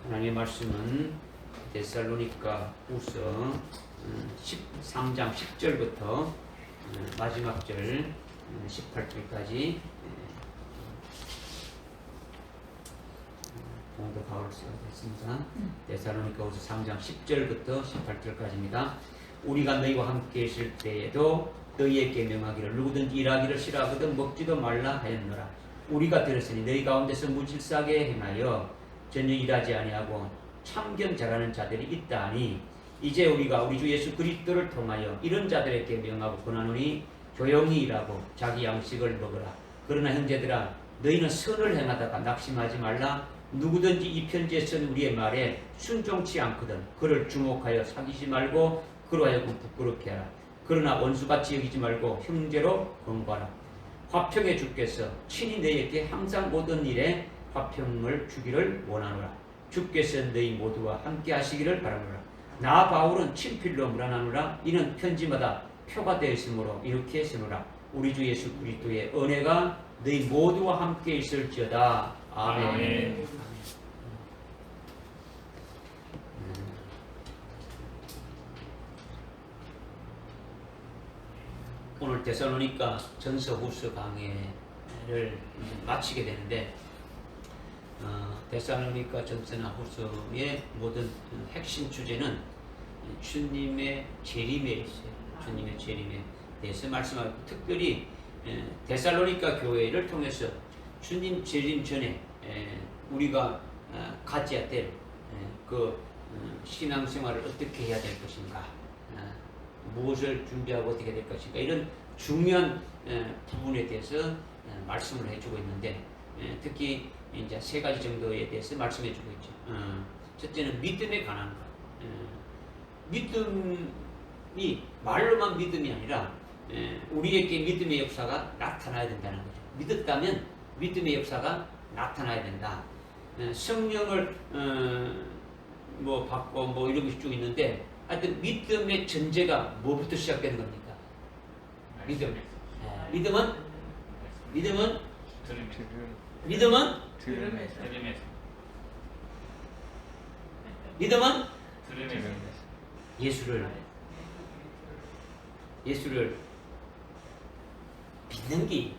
하나님의 말씀은 데살로니가 후서 13장 10절부터 마지막 절 18절까지 공도 바울을 쓰였습니다. 데살로니가 후서 3장 10절부터 18절까지입니다. 우리가 너희와 함께 있을 때에도 너희에게 명하기를 누구든지 일하기를 싫어하거든 먹지도 말라 하였노라. 우리가 들었으니 너희 가운데서 무질서하게 행하여 전혀 일하지 아니하고 참견 잘하는 자들이 있다 하니 이제 우리가 우리 주 예수 그리스도를 통하여 이런 자들에게 명하고 권하노니 조용히 일하고 자기 양식을 먹으라. 그러나 형제들아 너희는 선을 행하다가 낙심하지 말라. 누구든지 이 편지에 쓴 우리의 말에 순종치 않거든 그를 주목하여 사귀지 말고 그로 하여금 부끄럽게 하라. 그러나 원수같이 여기지 말고 형제로 권고하라. 화평의 주께서 친히 너희에게 항상 모든 일에 화평을 주기를 원하노라. 주께서 너희 모두와 함께 하시기를 바라노라. 나 바울은 친필로 물어나노라. 이는 편지마다 표가 되어 있으므로 이렇게 쓰노라. 우리 주 예수 그리스도의 은혜가 너희 모두와 함께 있을지어다. 아멘. 아멘. 오늘 데살로니가 전서 후서 강해를 마치게 되는데 데살로니가 전서나 후서의 모든 핵심 주제는 주님의 재림에 있어요. 주님의 재림에 대해서 말씀하고 특별히 데살로니가 교회를 통해서 주님 재림 전에 우리가 가져야 될 그 신앙생활을 어떻게 해야 될 것인가, 무엇을 준비하고 어떻게 될 것인가, 이런 중요한 부분에 대해서 말씀을 해주고 있는데 특히 이제 세 가지 정도에 대해서 말씀해주고 있죠. 첫째는 믿음에 관한 것. 믿음이 말로만 믿음이 아니라 우리에게 믿음의 역사가 나타나야 된다는 거죠. 믿었다면 믿음의 역사가 나타나야 된다. 성령을 뭐 받고 뭐 이런 것이 쭉 있는데 하여튼 믿음의 전제가 뭐부터 시작되는 겁니까? 믿음. 믿음은 예수를 믿는 게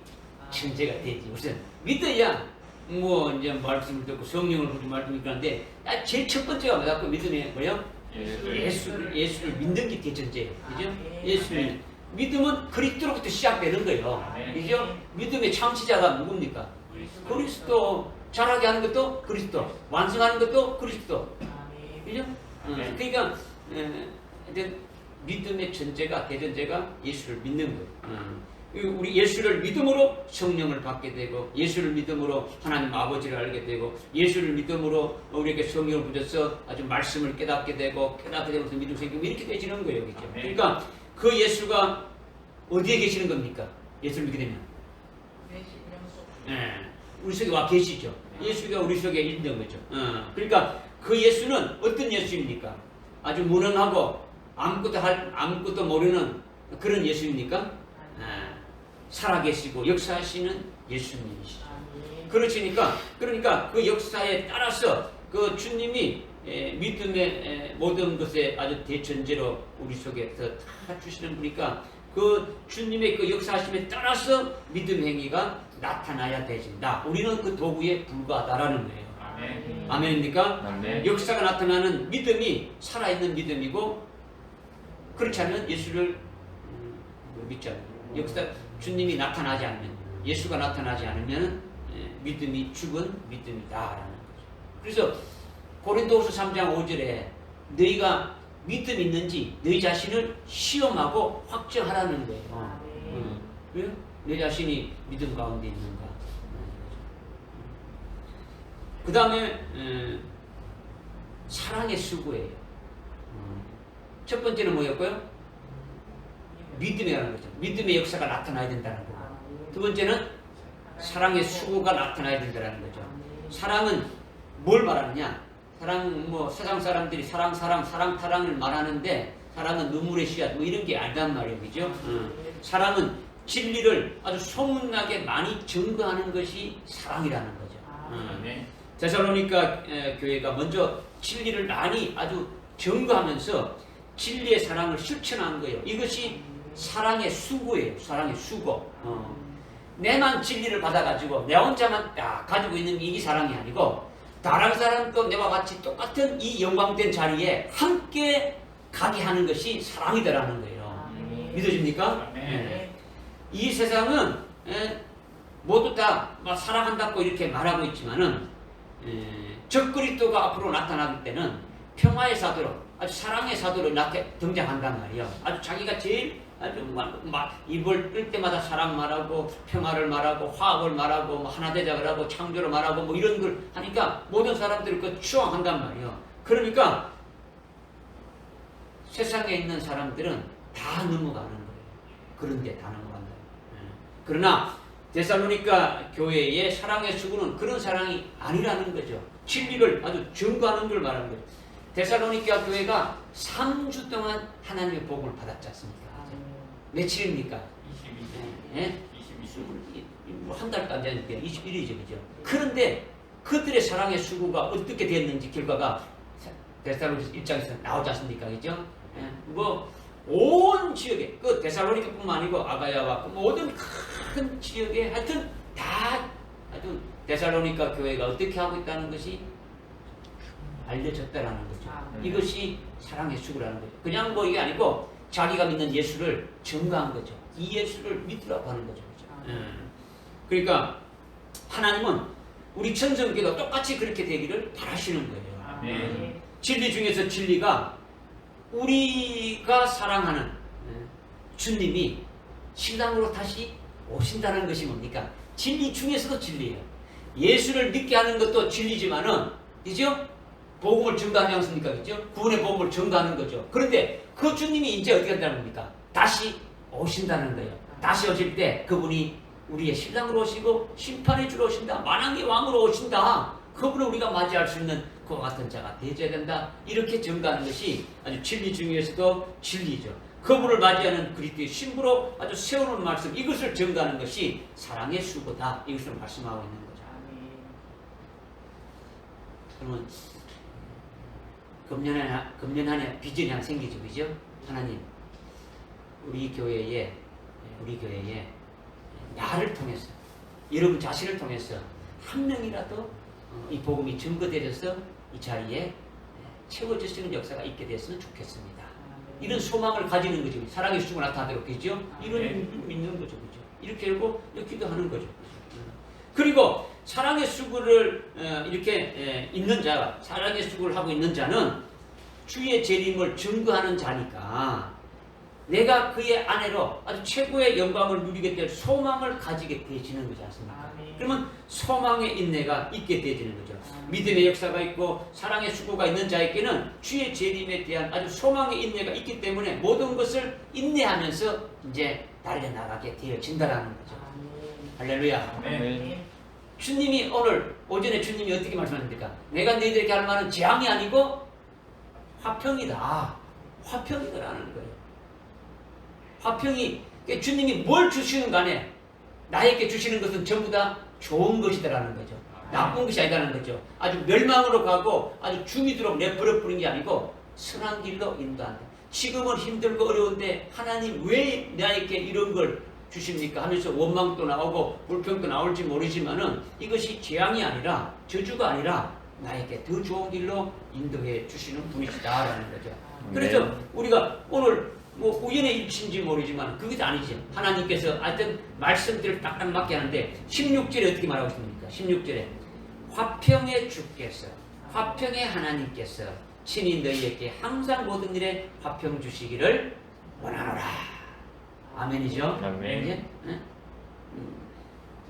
전제가 되지. 우선 믿어야 뭐 이제 말씀을 듣고 성령을 보지 말씀을 하는데 제일 첫 번째가 뭐야? 그 믿음이 뭐요? 예수를 믿는 게 대전제예요. 그죠? 예수를 믿음은 그리스도로부터 시작되는 거예요. 그죠? 믿음의 창시자가 누굽니까? 그리스도. 자라게 하는 것도 그리스도. 완성하는 것도 그리스도. 그죠? 그러니까 믿음의 전제가 대전제가 예수를 믿는 거예요. 우리 예수를 믿음으로 성령을 받게 되고, 예수를 믿음으로 하나님 아버지를 알게 되고, 예수를 믿음으로 우리에게 성령을 부어서 아주 말씀을 깨닫게 되고, 깨닫게 되면서 믿음 생기고 이렇게 되지는 거예요. 그렇죠? 그러니까 그 예수가 어디에 계시는 겁니까? 예수를 믿게 되면 우리 속에 와 계시죠. 예수가 우리 속에 있는 거죠. 그러니까 그 예수는 어떤 예수입니까? 아주 무능하고 아무것도 모르는 그런 예수입니까? 살아계시고 역사하시는 예수님이시죠. 그러니까 그 역사에 따라서 그 주님이 믿음의 모든 것에 아주 대전제로 우리 속에서 다 주시는 분이니까 그 주님의 그 역사하심에 따라서 믿음 행위가 나타나야 되진다. 우리는 그 도구에 불과하다라는 거예요. 아멘입니까? 아멘. 역사가 나타나는 믿음이 살아있는 믿음이고, 그렇지 않으면 예수를 믿지 않는 역사, 주님이 나타나지 않으면, 예수가 나타나지 않으면 믿음이 죽은 믿음이다라는 거죠. 그래서 고린도후서 3장 5절에 너희가 믿음 있는지 너희 자신을 시험하고 확정하라는 거예요. 왜? 내 자신이 믿음 가운데 있는가. 그 다음에 사랑의 수고예요. 첫 번째는 뭐였고요? 믿음이라는 거죠. 믿음의 역사가 나타나야 된다는 거고, 두 번째는 사랑의 수고가 나타나야 된다는 거죠. 사랑은 뭘 말하느냐? 사랑, 뭐 세상 사람들이 사랑을 말하는데 사랑은 눈물의 씨앗 뭐 이런 게 아니란 말이에요. 그죠? 사랑은 진리를 아주 소문나게 많이 증거하는 것이 사랑이라는 거죠. 데살로니가 교회가 먼저 진리를 많이 아주 증거하면서 진리의 사랑을 실천한 거예요. 이것이 사랑의 수고예요. 사랑의 수고. 내만 진리를 받아가지고 내 혼자만 가지고 있는 게 이게 사랑이 아니고 다른 사람도 내와 같이 똑같은 이 영광된 자리에 함께 가게 하는 것이 사랑이다라는 거예요. 믿어집니까? 네. 이 세상은 모두 다 사랑한다고 이렇게 말하고 있지만은 적그리스도가 앞으로 나타나기 때는 평화의 사도로 아주 사랑의 사도로 등장한단 말이에요. 아주 자기가 제일 아주 입을 뜰 때마다 사랑 말하고 평화를 말하고 화합을 말하고 하나 되자를 하고 창조를 말하고 이런 걸 하니까 모든 사람들이 그 추앙한단 말이에요. 그러니까 세상에 있는 사람들은 다 넘어가는 거예요. 그런데 다 넘어간다. 그러나 데살로니가 교회의 사랑의 수구는 그런 사랑이 아니라는 거죠. 진리를 아주 증거하는 걸 말하는 거죠. 데살로니가 교회가 3주 동안 하나님의 복음을 받았지 않습니까? 며칠입니까? 22일. 한 달도 안 되니까 21일이죠. 그죠? 그런데 그들의 사랑의 수구가 어떻게 됐는지 결과가 데살로니가 1장에서 나오지 않습니까? 그죠? 온 지역에, 그 데살로니가뿐만 아니고 아가야와 모든 큰 지역에 하여튼 다 아주 데살로니가 교회가 어떻게 하고 있다는 것이 알려졌다라는 거죠. 이것이 사랑의 수구라는 거죠. 그냥 이게 아니고 자기가 믿는 예수를 증거한 거죠. 이 예수를 믿으라고 하는 거죠. 그러니까 하나님은 우리 천성교도 똑같이 그렇게 되기를 바라시는 거예요. 진리 중에서 진리가 우리가 사랑하는 주님이 신랑으로 다시 오신다는 것이 뭡니까? 진리 중에서도 진리예요. 예수를 믿게 하는 것도 진리지만은, 그죠? 복음을 증거하지 않습니까? 그죠? 구원의 복음을 증거하는 거죠. 그런데 그 주님이 이제 어떻게 한다는 겁니까? 다시 오신다는 거예요. 다시 오실 때 그분이 우리의 신랑으로 오시고 심판의 주로 오신다. 만왕의 왕으로 오신다. 그분을 우리가 맞이할 수 있는 그와 같은 자가 되어야 된다. 이렇게 증거하는 것이 아주 진리 중에서도 진리죠. 그분을 맞이하는 그리스도의 신부로 아주 세우는 말씀, 이것을 증거하는 것이 사랑의 수고다. 이것을 말씀하고 있는 거죠. 그러면 금년 한 해 비전이 하나 생기죠. 그죠? 하나님, 우리 교회에 나를 통해서, 여러분 자신을 통해서 한 명이라도 이 복음이 증거되어서 이 자리에 채워질 수 있는 역사가 있게 됐으면 좋겠습니다. 이런 소망을 가지는 거죠. 사랑의 수가 나타나도록, 그죠? 이런 믿는 거죠. 그죠? 이렇게 하고 기도하는 거죠. 그리고 사랑의 수구를 이렇게 있는 자, 사랑의 수구를 하고 있는 자는 주의 재림을 증거하는 자니까 내가 그의 아내로 아주 최고의 영광을 누리게 될 소망을 가지게 되어지는 거지 않습니까? 그러면 소망의 인내가 있게 되어지는 거죠. 믿음의 역사가 있고 사랑의 수고가 있는 자에게는 주의 재림에 대한 아주 소망의 인내가 있기 때문에 모든 것을 인내하면서 이제 달려나가게 되어진다라는 거죠. 할렐루야. 주님이 오늘 오전에 주님이 어떻게 말씀하십니까? 내가 너희들에게 할 말은 재앙이 아니고 화평이다. 화평이다라는 거예요. 화평이, 주님이 뭘 주시는 간에 나에게 주시는 것은 전부 다 좋은 것이다라는 거죠. 나쁜 것이 아니라는 거죠. 아주 멸망으로 가고 아주 죽이도록 내버려 뿌린 게 아니고 선한 길로 인도한다. 지금은 힘들고 어려운데 하나님 왜 나에게 이런 걸 주십니까? 하면서 원망도 나오고 불평도 나올지 모르지만은 이것이 재앙이 아니라 저주가 아니라 나에게 더 좋은 길로 인도해 주시는 분이시다라는 거죠. 그래서 우리가 오늘 우연의 일치인지 모르지만 그게 아니죠. 하나님께서 하여튼 말씀들을 딱딱 맞게 하는데 16절에 어떻게 말하고 있습니까? 16절에 화평의 주께서, 화평의 하나님께서 친히 너희에게 항상 모든 일에 화평 주시기를 원하노라. 아멘이죠? 아멘. 네?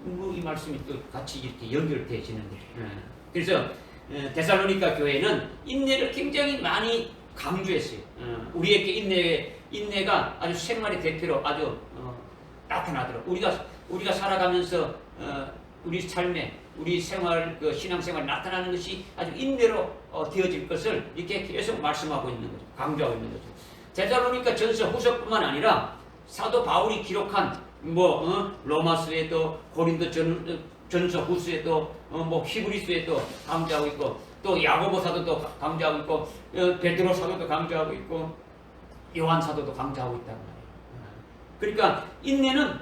이 말씀이 또 같이 이렇게 연결되어지는 거예요. 그래서 데살로니가 교회는 인내를 굉장히 많이 강조했어요. 우리에게 인내가 아주 생활의 대표로 아주 나타나도록 우리가 살아가면서 우리 삶에 우리 생활 신앙생활 나타나는 것이 아주 인내로 되어질 것을 이렇게 계속 말씀하고 있는 거죠. 강조하고 있는 거죠. 데살로니가 전서 후서뿐만 아니라 사도 바울이 기록한 로마서에도 고린도 전서 후서에도 뭐 히브리서에도 강조하고 있고 또 야고보 사도도 강조하고 있고 베드로 사도도 강조하고 있고 요한 사도도 강조하고 있단 말이에요. 그러니까 인내는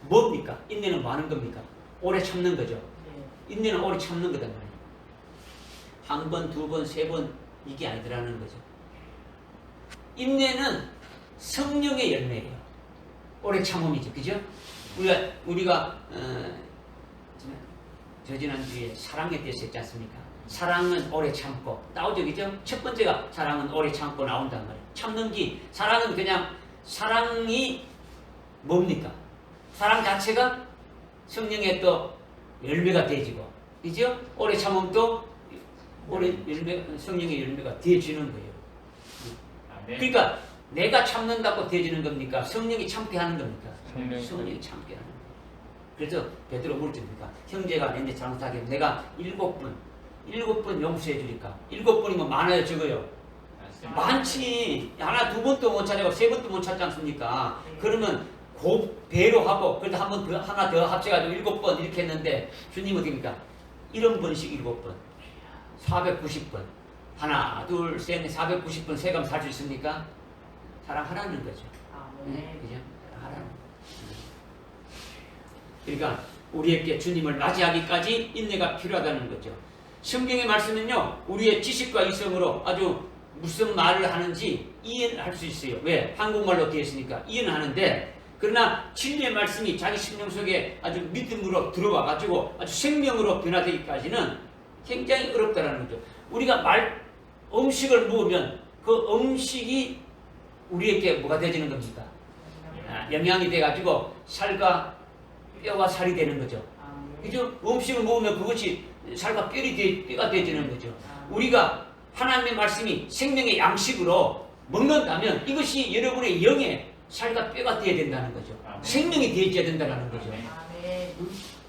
뭡니까? 인내는 뭐 하는 겁니까? 오래 참는 거죠. 인내는 오래 참는 거단 말이에요. 한 번, 두 번, 세 번 이게 아니더라는 거죠. 인내는 성령의 열매예요. 오래 참음이죠. 그죠? 우리가 저지난주에 사랑에 대해서 했지 않습니까? 사랑은 오래 참고 나오죠. 그죠? 첫 번째가 사랑은 오래 참고 나온단 말이에요. 참는 기 사랑은 그냥 사랑이 뭡니까? 사랑 자체가 성령의 또 열매가 되지고 그죠? 오래 참음도 오래 성령의 열매가 되어지는 거예요. 그러니까 내가 참는다고 되어지는 겁니까? 성령이 참게 하는 겁니까? 성령이 참게 하는 거예요. 그래서 베드로 물집니까? 형제가 내게 잘못하게 내가 7번 용서해 주니까 7번이면 많아요, 적어요? 많지. 하나, 두 번도 못 찾아고 세 번도 못 찾지 않습니까? 그러면 배로 하고 그래도 하나 더 합쳐가지고 7번 이렇게 했는데 주님 어떻게입니까? 70번씩 7번 490번 하나 둘셋 490번 세감 살 수 있습니까? 사랑하라는 거죠. 네, 그죠? 사랑하라는 그러니까 우리에게 주님을 맞이하기까지 인내가 필요하다는 거죠. 성경의 말씀은요 우리의 지식과 이성으로 아주 무슨 말을 하는지 이해를 할 수 있어요. 왜? 한국말로 되어 있으니까 이해는 하는데 그러나 진리의 말씀이 자기 심령 속에 아주 믿음으로 들어와 가지고 아주 생명으로 변화되기까지는 굉장히 어렵다는 거죠. 우리가 음식을 먹으면 그 음식이 우리에게 뭐가 되어지는 겁니까? 영양이 돼 가지고 살과 뼈와 살이 되는 거죠. 그죠? 음식을 먹으면 그것이 살과 뼈가 되어지는 거죠. 우리가 하나님의 말씀이 생명의 양식으로 먹는다면 이것이 여러분의 영의 살과 뼈가 되어야 된다는 거죠. 생명이 되어야 된다는 거죠.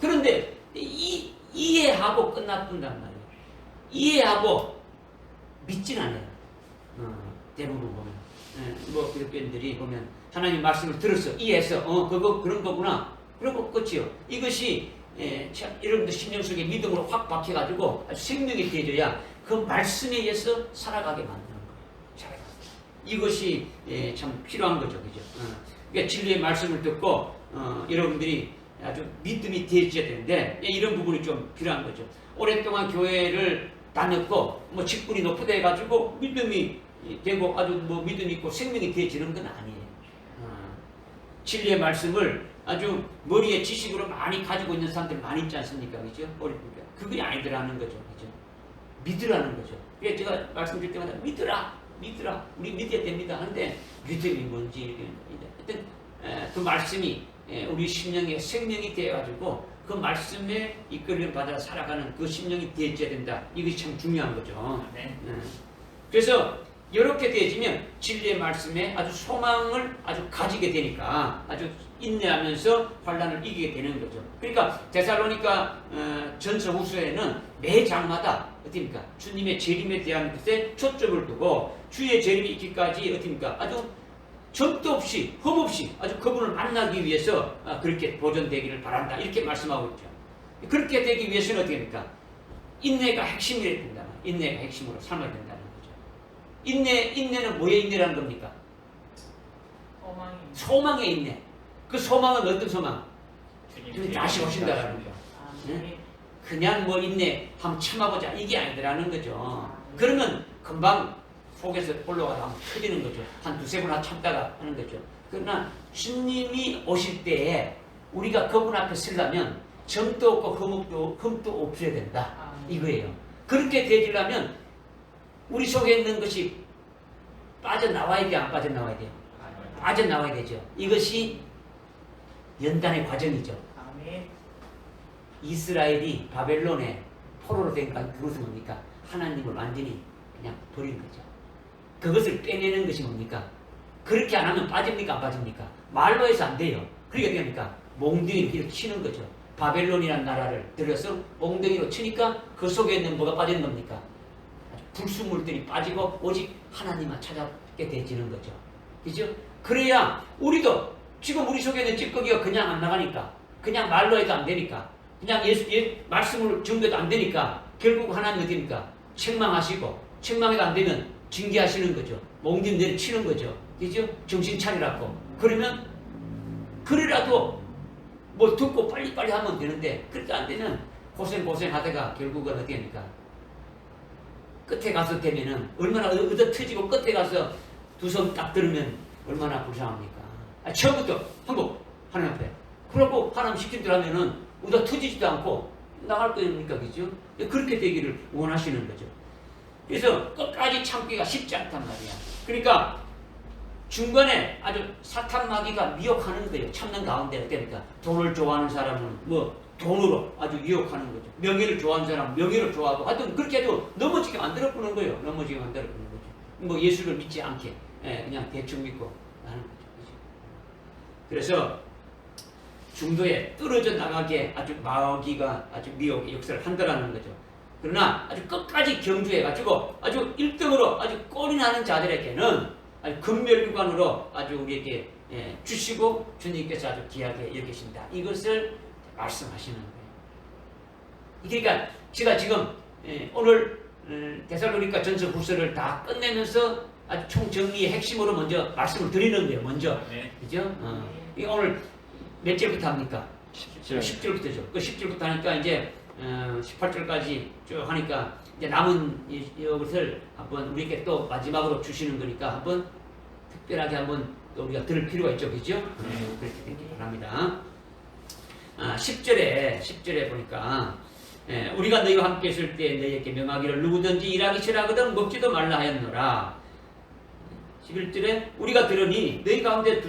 그런데 이해하고 끝났단 말이에요. 이해하고 믿진 않아요. 대부분 보면 뭐 기독교인들이 보면 하나님 말씀을 들었어, 이해했어, 그거 그런 거구나. 그리고 끝이요. 이것이 여러분들 심령 속에 믿음으로 확 박혀가지고 아주 생명이 되어져야 그 말씀에 의해서 살아가게 만드는 거예요. 이것이 참 필요한 거죠. 그죠? 그러니까 진리의 말씀을 듣고 여러분들이 아주 믿음이 되어져야 되는데 이런 부분이 좀 필요한 거죠. 오랫동안 교회를 다녔고 뭐 직분이 높다 해가지고 믿음이 되고 아주 뭐 믿음이 있고 생명이 되어지는 건 아니에요. 진리의 말씀을 아주 머리에 지식으로 많이 가지고 있는 사람들 많이 있지 않습니까? 그죠? 그게 아니더라는 거죠. 그죠? 믿으라는 거죠. 그래서 제가 말씀드릴 때마다 믿으라, 우리 믿어야 됩니다. 하는데 믿음이 뭔지 하여튼 그 말씀이 우리 심령에 생명이 되어가지고 그 말씀에 이끌림을 받아 살아가는 그 심령이 되어져야 된다. 이것이 참 중요한 거죠. 그래서 이렇게 되어지면 진리의 말씀에 아주 소망을 아주 가지게 되니까 아주 인내하면서 환난을 이기게 되는 거죠. 그러니까 데살로니가 전서 후서에는 매 장마다 어떻습니까? 주님의 재림에 대한 것에 초점을 두고 주의 재림이 있기까지 어떻습니까? 아주 점도 없이 흠없이 아주 그분을 만나기 위해서 그렇게 보존되기를 바란다. 이렇게 말씀하고 있죠. 그렇게 되기 위해서는 어떻게 됩니까? 인내가 핵심이 된다. 인내가 핵심으로 삼아야 된다는 거죠. 인내는 뭐의 인내라는 겁니까? 소망의 인내. 그 소망은 어떤 소망? 주님 다시 오신다라는 거. 네? 그냥 뭐 인내 한번 참아보자 이게 아니더라는 거죠. 그러면 금방 속에서 올라가서 한번 터지는 거죠. 한 두세 번 참다가 하는 거죠. 그러나 주님이 오실 때에 우리가 그분 앞에 서려면 점도 없고 흠도 없어야 된다. 이거예요. 그렇게 되려면 우리 속에 있는 것이 빠져나와야 돼요? 안 빠져나와야 돼요? 빠져나와야 되죠. 이것이 연단의 과정이죠. 이스라엘이 바벨론에 포로로 된 그것은 뭡니까? 하나님을 완전히 그냥 버린 거죠. 그것을 빼내는 것이 뭡니까? 그렇게 안 하면 빠집니까? 안 빠집니까? 말로 해서 안 돼요. 그러니까 어떻게 합니까? 몽둥이로 이렇게 치는 거죠. 바벨론이라는 나라를 들여서 몽둥이로 치니까 그 속에 있는 뭐가 빠지는 겁니까? 불순물들이 빠지고 오직 하나님만 찾아게 되지는 거죠. 그죠? 그래야 우리도 지금 우리 속에 있는 찌꺼기가 그냥 안 나가니까 그냥 말로 해도 안 되니까 그냥 말씀을 전개도 안 되니까 결국 하나님 어디입니까? 책망하시고 책망이 안 되면 징계하시는 거죠. 몽둥이 내리치는 거죠. 그죠? 정신 차리라고. 그러면 그래라도 뭐 듣고 빨리빨리 하면 되는데 그렇게 안 되면 고생하다가 결국은 어떻게 합니까? 끝에 가서 되면은 얼마나 얻어 터지고 끝에 가서 두 손 딱 들으면 얼마나 불쌍합니까? 처음부터 한국 하나님 앞에 그러고 하나님 시킨 대로 하면은 얻어 터지지도 않고 나갈 거니까 그죠? 그렇게 되기를 원하시는 거죠. 그래서 끝까지 참기가 쉽지 않단 말이야. 그러니까 중간에 아주 사탄 마귀가 미혹하는 거예요. 참는 가운데 어떻습니까? 돈을 좋아하는 사람은 뭐 돈으로 아주 유혹하는 거죠. 명예를 좋아하는 사람은 명예를 좋아하고 하여튼 그렇게 해도 넘어지게 만들어보는 거예요. 넘어지게 만들어보는 거죠. 뭐 예수를 믿지 않게 그냥 대충 믿고 하는 거죠. 그래서 중도에 떨어져 나가게 아주 마귀가 아주 미혹의 역사를 한다라는 거죠. 그러나 아주 끝까지 경주해가지고 아주 1등으로 아주 꼴이 나는 자들에게는 아주 금멸구관으로 아주 우리에게 주시고 주님께서 아주 귀하게 여기신다. 이것을 말씀하시는 거예요. 그러니까 제가 지금 오늘 데살로니가 전서 후서를 다 끝내면서 아주 총정리의 핵심으로 먼저 말씀을 드리는 거예요. 먼저. 네. 그죠? 오늘 몇 절부터 합니까? 10절부터죠. 그 10절부터 하니까 이제 18절까지 쭉 하니까 이제 남은 이것을 한번 우리에게 또 마지막으로 주시는 거니까 한번 특별하게 한번 또 우리가 들을 필요가 있죠. 그죠? 그렇게 되기 바랍니다. 10절에 보니까 우리가 너희와 함께 있을 때 너희에게 명하기를 누구든지 일하기 싫어하거든 먹지도 말라 하였노라. 11절에 우리가 들으니 너희 가운데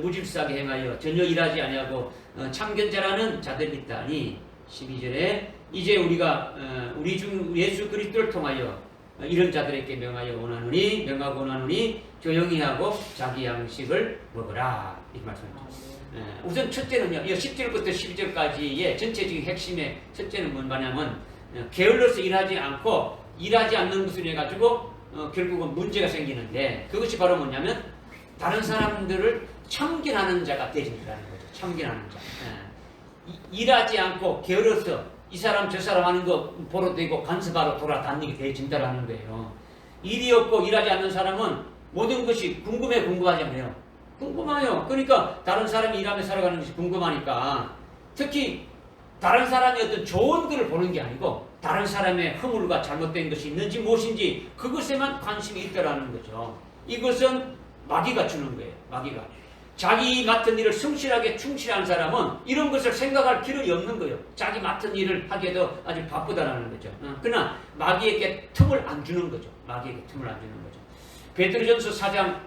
무질서하게 행하여 전혀 일하지 아니하고 참견자라는 자들이 있다니. 12절에 이제 우리가 우리 중 예수 그리스도를 통하여 이런 자들에게 명하고 원하노니 조용히 하고 자기 양식을 먹으라. 이렇게 말씀합니다. 우선 첫째는요, 10절부터 12절까지의 전체적인 핵심의 첫째는 뭐냐면 게을러서 일하지 않고 일하지 않는 것을 해가지고 결국은 문제가 생기는데 그것이 바로 뭐냐면 다른 사람들을 참견하는 자가 되진다는 거죠. 참견하는 자. 일하지 않고 게을러서 이 사람 저 사람 하는 거 보러 되고 간섭하러 돌아다니게 되어진다라는 거예요. 일이 없고 일하지 않는 사람은 모든 것이 궁금하잖아요. 궁금해요. 그러니까 다른 사람이 일하며 살아가는 것이 궁금하니까 특히 다른 사람이 어떤 좋은 글을 보는 게 아니고 다른 사람의 허물과 잘못된 것이 있는지 무엇인지 그것에만 관심이 있다라는 거죠. 이것은 마귀가 주는 거예요. 마귀가. 자기 맡은 일을 성실하게 충실한 사람은 이런 것을 생각할 필요가 없는 거예요. 자기 맡은 일을 하기에도 아주 바쁘다라는 거죠. 그러나 마귀에게 틈을 안 주는 거죠. 마귀에게 틈을 안 주는 거죠. 베드로전서 4장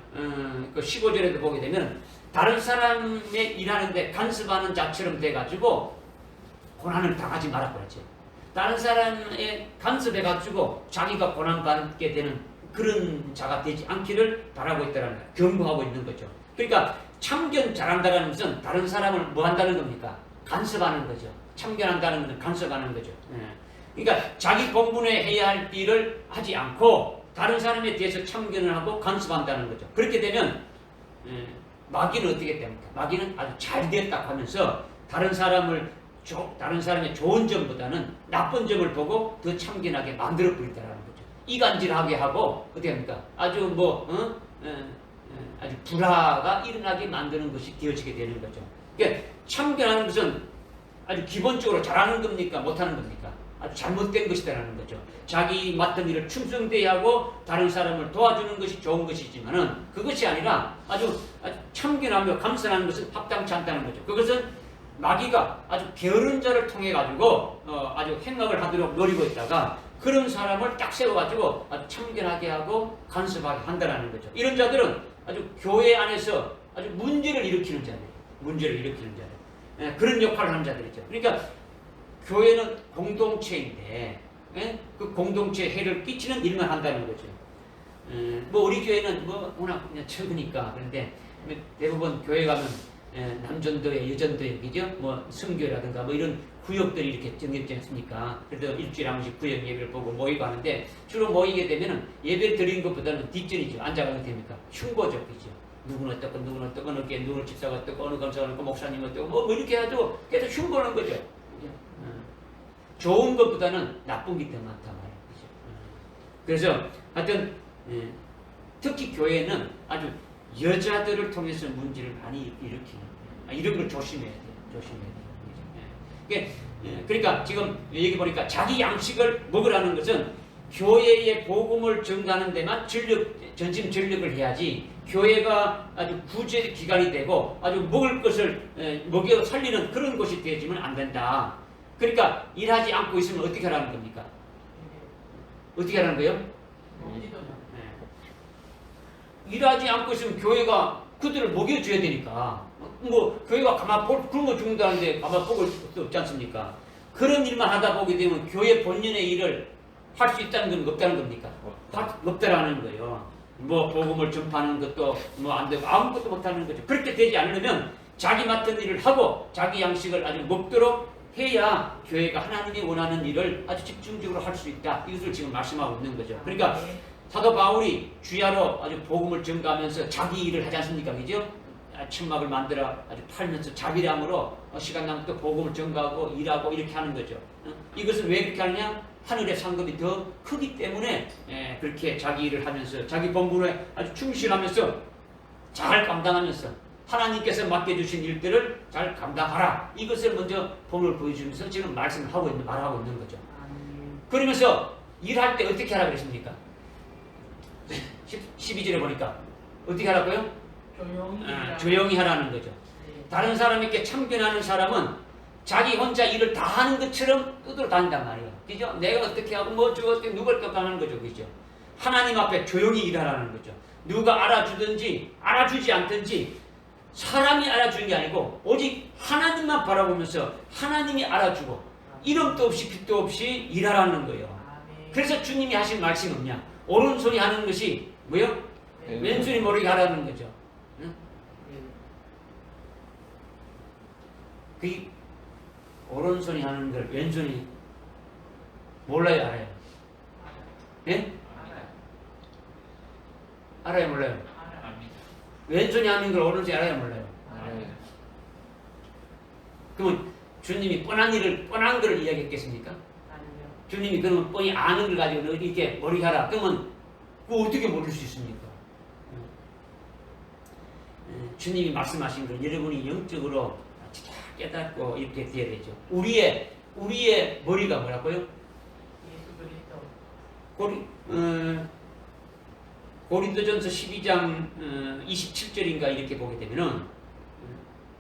15절에도 보게 되면 다른 사람의 일하는데 간섭하는 자처럼 돼가지고 고난을 당하지 말라고 그랬죠. 다른 사람의 간섭해가지고 자기가 고난받게 되는 그런 자가 되지 않기를 바라고 있다는 거예요. 경고하고 있는 거죠. 그러니까 참견 잘한다는 것은 다른 사람을 뭐 한다는 겁니까? 간섭하는 거죠. 참견한다는 것은 간섭하는 거죠. 그러니까 자기 본분에 해야 할 일을 하지 않고 다른 사람에 대해서 참견을 하고 간섭한다는 거죠. 그렇게 되면 마귀는 어떻게 됩니까? 마귀는 아주 잘 됐다 하면서 다른 사람의 좋은 점보다는 나쁜 점을 보고 더 참견하게 만들어 버린다는 거죠. 이간질하게 하고 어떻게 합니까? 아주 아주 불화가 일어나게 만드는 것이 되어지게 되는 거죠. 그러니까 참견하는 것은 아주 기본적으로 잘하는 겁니까? 못하는 겁니까? 아주 잘못된 것이다라는 거죠. 자기 맡은 일을 충성되게 하고 다른 사람을 도와주는 것이 좋은 것이지만은 그것이 아니라 아주 참견하며 감선하는 것은 합당치 않다는 거죠. 그것은 마귀가 아주 게으른 자를 통해 가지고 아주 행악을 하도록 노리고 있다가 그런 사람을 딱 세워가지고 아주 참견하게 하고 간섭하게 한다는 거죠. 이런 자들은 아주 교회 안에서 아주 문제를 일으키는 자들, 그런 역할을 하는 자들이죠. 그러니까 교회는 공동체인데 그 공동체에 해를 끼치는 일만 한다는 거죠. 뭐 우리 교회는 뭐 워낙 그냥 적으니까 그런데 대부분 교회 가면 남전도회, 여전도회, 그죠? 뭐 성교라든가 뭐 이런 구역들이 이렇게 정해져 있으니까 그래도 일주일에 한 번씩 구역 예배를 보고 모이고 하는데 주로 모이게 되면은 예배를 드리는 것보다는 뒷전이죠. 앉아가게 됩니까? 흉보죠, 그죠? 누구는 어떻고 누구는 어떻고 어느 게 누구는 집사가 어떻고 어느 검사가 어떻고 목사님 어떻고 뭐 이렇게 해가지고 계속 흉보는 거죠. 그죠? 좋은 것보다는 나쁜 게 더 많단 말이에요. 그래서 하여튼 특히 교회는 아주 여자들을 통해서 문제를 많이 일으키는 거예요. 이런 걸 조심해야 돼요. 그러니까 지금 여기 보니까 자기 양식을 먹으라는 것은 교회의 복음을 전가하는 데만 전심 전력을 해야지 교회가 아주 구제 기관이 되고 아주 먹을 것을 먹여 살리는 그런 것이 되어지면 안 된다. 그러니까 일하지 않고 있으면 어떻게 하라는 겁니까? 어떻게 하라는 거예요? 일하지 않고 있으면 교회가 그들을 먹여줘야 되니까 뭐 교회가 가만 굶어 죽는다는데 가만 보고 수 없지 않습니까? 그런 일만 하다 보게 되면 교회 본연의 일을 할 수 있다는 건 없다는 겁니까? 없다라는 거예요. 뭐 복음을 전파하는 것도 뭐 안 되고 아무것도 못하는 거죠. 그렇게 되지 않으려면 자기 맡은 일을 하고 자기 양식을 아주 먹도록 해야 교회가 하나님이 원하는 일을 아주 집중적으로 할 수 있다. 이것을 지금 말씀하고 있는 거죠. 그러니까 사도 바울이 주야로 아주 복음을 전가하면서 자기 일을 하지 않습니까? 그죠? 천막을 만들어 아주 팔면서 자비량으로 시간 나면 또 복음을 전가하고 일하고 이렇게 하는 거죠. 이것을 왜 그렇게 하느냐? 하늘의 상급이 더 크기 때문에 그렇게 자기 일을 하면서 자기 본분에 아주 충실하면서 잘 감당하면서 하나님께서 맡겨주신 일들을 잘 감당하라. 이것을 먼저 본을 보여주면서 지금 말하고 있는 거죠. 그러면서 일할 때 어떻게 하라 그랬습니까? 12절에 보니까 어떻게 하라고요? 조용히 하라는 거죠. 다른 사람에게 참견하는 사람은 자기 혼자 일을 다 하는 것처럼 떠들어 다닌단 말이에요. 그죠? 내가 어떻게 하고 뭐 어떻게 누굴 떠가는 거죠. 그죠? 하나님 앞에 조용히 일하라는 거죠. 누가 알아주든지 알아주지 않든지 사람이 알아주는 게 아니고 오직 하나님만 바라보면서 하나님이 알아주고 이름도 없이 빛도 없이 일하라는 거예요. 그래서 주님이 하신 말씀이 뭐냐? 오른손이 하는 것이 뭐요? 왼손이 모르게 하라는 거죠. 응? 그 오른손이 하는 걸 왼손이 몰라요, 알아요? 예? 알아요, 몰라요? 왼손이 하는 걸 오른손이 알아요, 몰라요? 그러면 주님이 뻔한 걸 이야기했겠습니까? 주님이 그러면 뻔히 아는 걸 가지고 이렇게 머리 하라. 그러면 그거 어떻게 모를 수 있습니까? 주님이 말씀하신 걸 여러분이 영적으로 깨닫고 이렇게 돼야 되죠. 우리의 머리가 뭐라고요? 고린도전서 12장 27절인가 이렇게 보게 되면은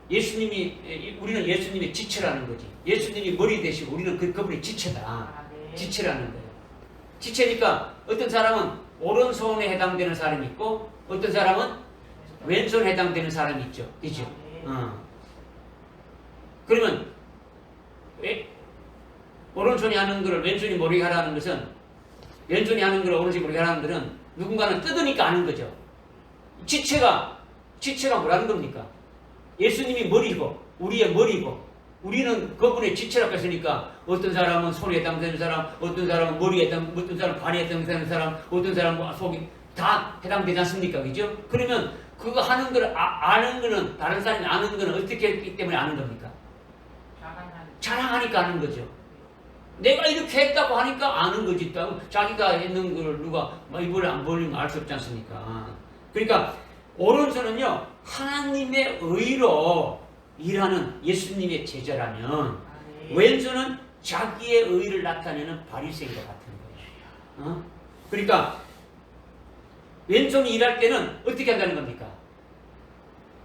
우리는 예수님의 지체라는 거지. 예수님이 머리 되시고 우리는 그분의 지체다. 지체라는 거예요. 지체니까 어떤 사람은 오른손에 해당되는 사람이 있고 어떤 사람은 왼손에 해당되는 사람이 있죠. 그죠? 그러면 오른손이 하는 것을 왼손이 모르게 하라는 것은 왼손이 하는 것을 오른손이 모르게 하라는 것은 누군가는 뜯으니까 아는 거죠. 지체가 뭐라는 겁니까? 예수님이 머리고 우리의 머리고 우리는 그분의 지체라고 했으니까 어떤 사람은 손에 해당되는 사람, 어떤 사람은 머리에 해당되는, 어떤 사람은 발에 해당되는 사람, 어떤 사람은 속이 다 해당되지 않습니까? 그죠? 그러면 그거 하는 걸 아는 거는 다른 사람이 아는 거는 어떻게 했기 때문에 아는 겁니까? 자랑하니까 아는 거죠. 내가 이렇게 했다고 하니까 아는 거지. 자기가 했는 걸 누가 이번에 안 보이면 알 수 없지 않습니까? 그러니까 오른손은요 하나님의 의로 일하는 예수님의 제자라면 왼손은 자기의 의를 나타내는 바리새인과 같은 거예요. 그러니까 왼손이 일할 때는 어떻게 한다는 겁니까?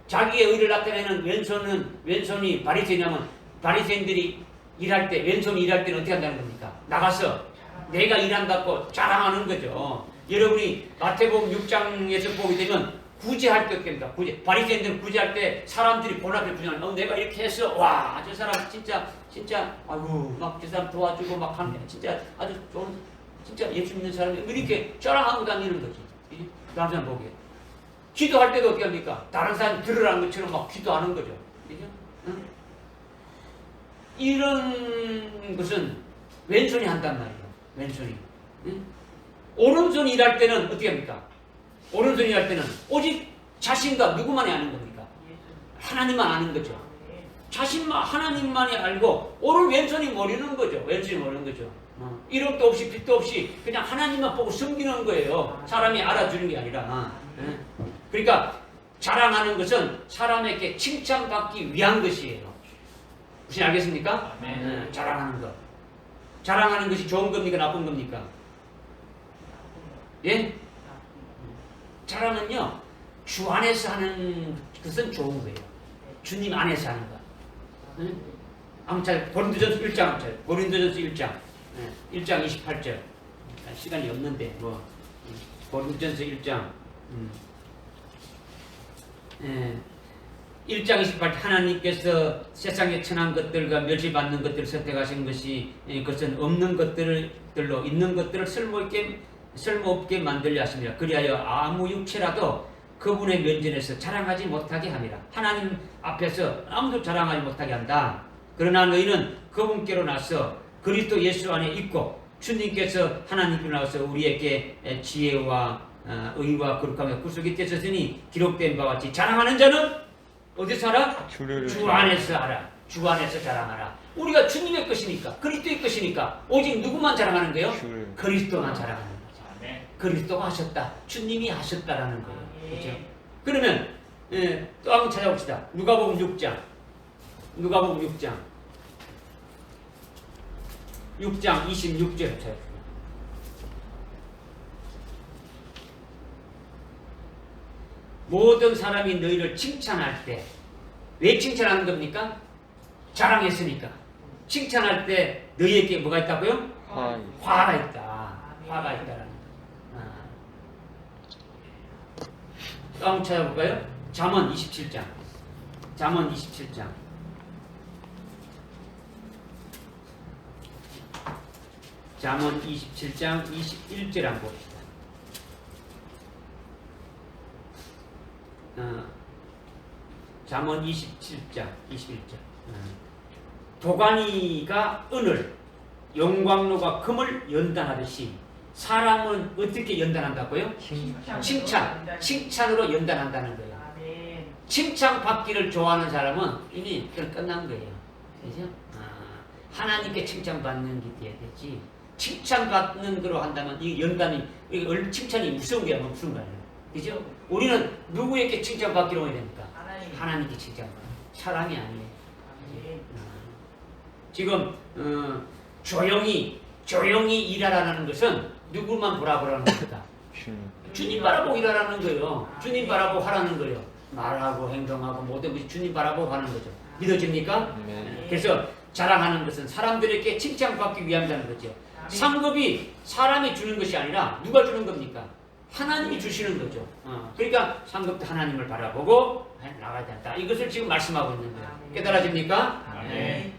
자기의 의를 나타내는 왼손이 바리새인이라면 바리새인들이 일할 때 왼손이 일할 때는 어떻게 한다는 겁니까? 나가서 내가 일한다고 자랑하는 거죠. 여러분이 마태복음 6장에서 보게 되면 구제할 때 어떻게 합니까? 바리새인들은 구제할 때 사람들이 본 앞에 구제하는 내가 이렇게 했어. 와, 저 사람 진짜 아이고 막 저 사람 도와주고 막 하는 진짜 아주 좋은 진짜 예수 믿는 사람이 이렇게 자랑하고 다니는 거지. 다른 사람 보기에. 기도할 때도 어떻게 합니까? 다른 사람 들으라는 것처럼 막 기도하는 거죠. 그죠? 응? 이런 것은 왼손이 한단 말이에요. 왼손이. 응? 오른손이 일할 때는 어떻게 합니까? 오른손이 할 때는 오직 자신과 누구만이 아는 겁니까? 하나님만 아는 거죠. 자신만 하나님만이 알고 오른 왼손이 모르는 거죠. 왼손이 모르는 거죠. 이름도 없이 빛도 없이 그냥 하나님만 보고 섬기는 거예요. 사람이 알아주는 게 아니라. 그러니까 자랑하는 것은 사람에게 칭찬받기 위한 것이에요. 무슨 알겠습니까? 자랑하는 것. 자랑하는 것이 좋은 겁니까? 나쁜 겁니까? 예? 자랑은요, 주 안에서 하는 것은 좋은 거예요. 주님 안에서 하는 것. 고린도전서 1장, 고린도전서 1장, 1장 28절. 시간이 없는데, 고린도전서 1장, 1장 28절. 하나님께서 세상에 천한 것들과 멸시받는 것들을 선택하신 것이 그것은 없는 것들로 있는 것들을 쓸모없게 만들려 하십니다. 그리하여 아무 육체라도 그분의 면전에서 자랑하지 못하게 합니다. 하나님 앞에서 아무도 자랑하지 못하게 한다. 그러나 너희는 그분께로 나서 그리스도 예수 안에 있고 주님께서 하나님께로 나와서 우리에게 지혜와 의와 거룩함과 구속이 되셨으니 기록된 바와 같이 자랑하는 자는 어디서 하라? 주 안에서 하라. 주 안에서 자랑하라. 우리가 주님의 것이니까 그리스도의 것이니까 오직 누구만 자랑하는 거예요? 그리스도만 자랑하는 거죠. 그리스도가 하셨다. 주님이 하셨다라는 거예요. 그렇죠? 그러면 또 한번 찾아봅시다. 누가복음 6장 26절 찾아봅시다. 모든 사람이 너희를 칭찬할 때 왜 칭찬하는 겁니까? 자랑했으니까. 칭찬할 때 너희에게 뭐가 있다고요? 화가 있다. 화가 있다라는 거. 또 한번 찾아볼까요? 잠언 27장. 잠언 27장. 잠언 27장 21절 한번 봅시다. 잠언 27장 21절. 도가니가 은을, 용광로가 금을 연단하듯이 사람은 어떻게 연단한다고요? 칭찬으로 연단한다는 거예요. 칭찬 받기를 좋아하는 사람은 이미 그건 끝난 거예요. 그죠? 하나님께 칭찬받는 게 돼야 되지. 칭찬받는 거로 한다면 이 연단이, 칭찬이 무서운 게 아니라 무슨 거 아니에요. 그죠? 우리는 누구에게 칭찬받기로 해야 됩니까? 하나님께 칭찬받는. 사람이 아니에요. 지금 조용히 일하라는 것은 누구만 보라보라는 겁니다. 주님 바라보고 일하라는 거예요. 주님 바라보고 하라는 거예요. 말하고 행동하고 모든 것이 주님 바라보고 하는 거죠. 믿어집니까? 그래서 자랑하는 것은 사람들에게 칭찬받기 위함이라는 거죠. 상급이 사람이 주는 것이 아니라 누가 주는 겁니까? 하나님이 주시는 거죠. 그러니까 상급도 하나님을 바라보고 나가야 된다. 이것을 지금 말씀하고 있는 거예요. 깨달아집니까? 네.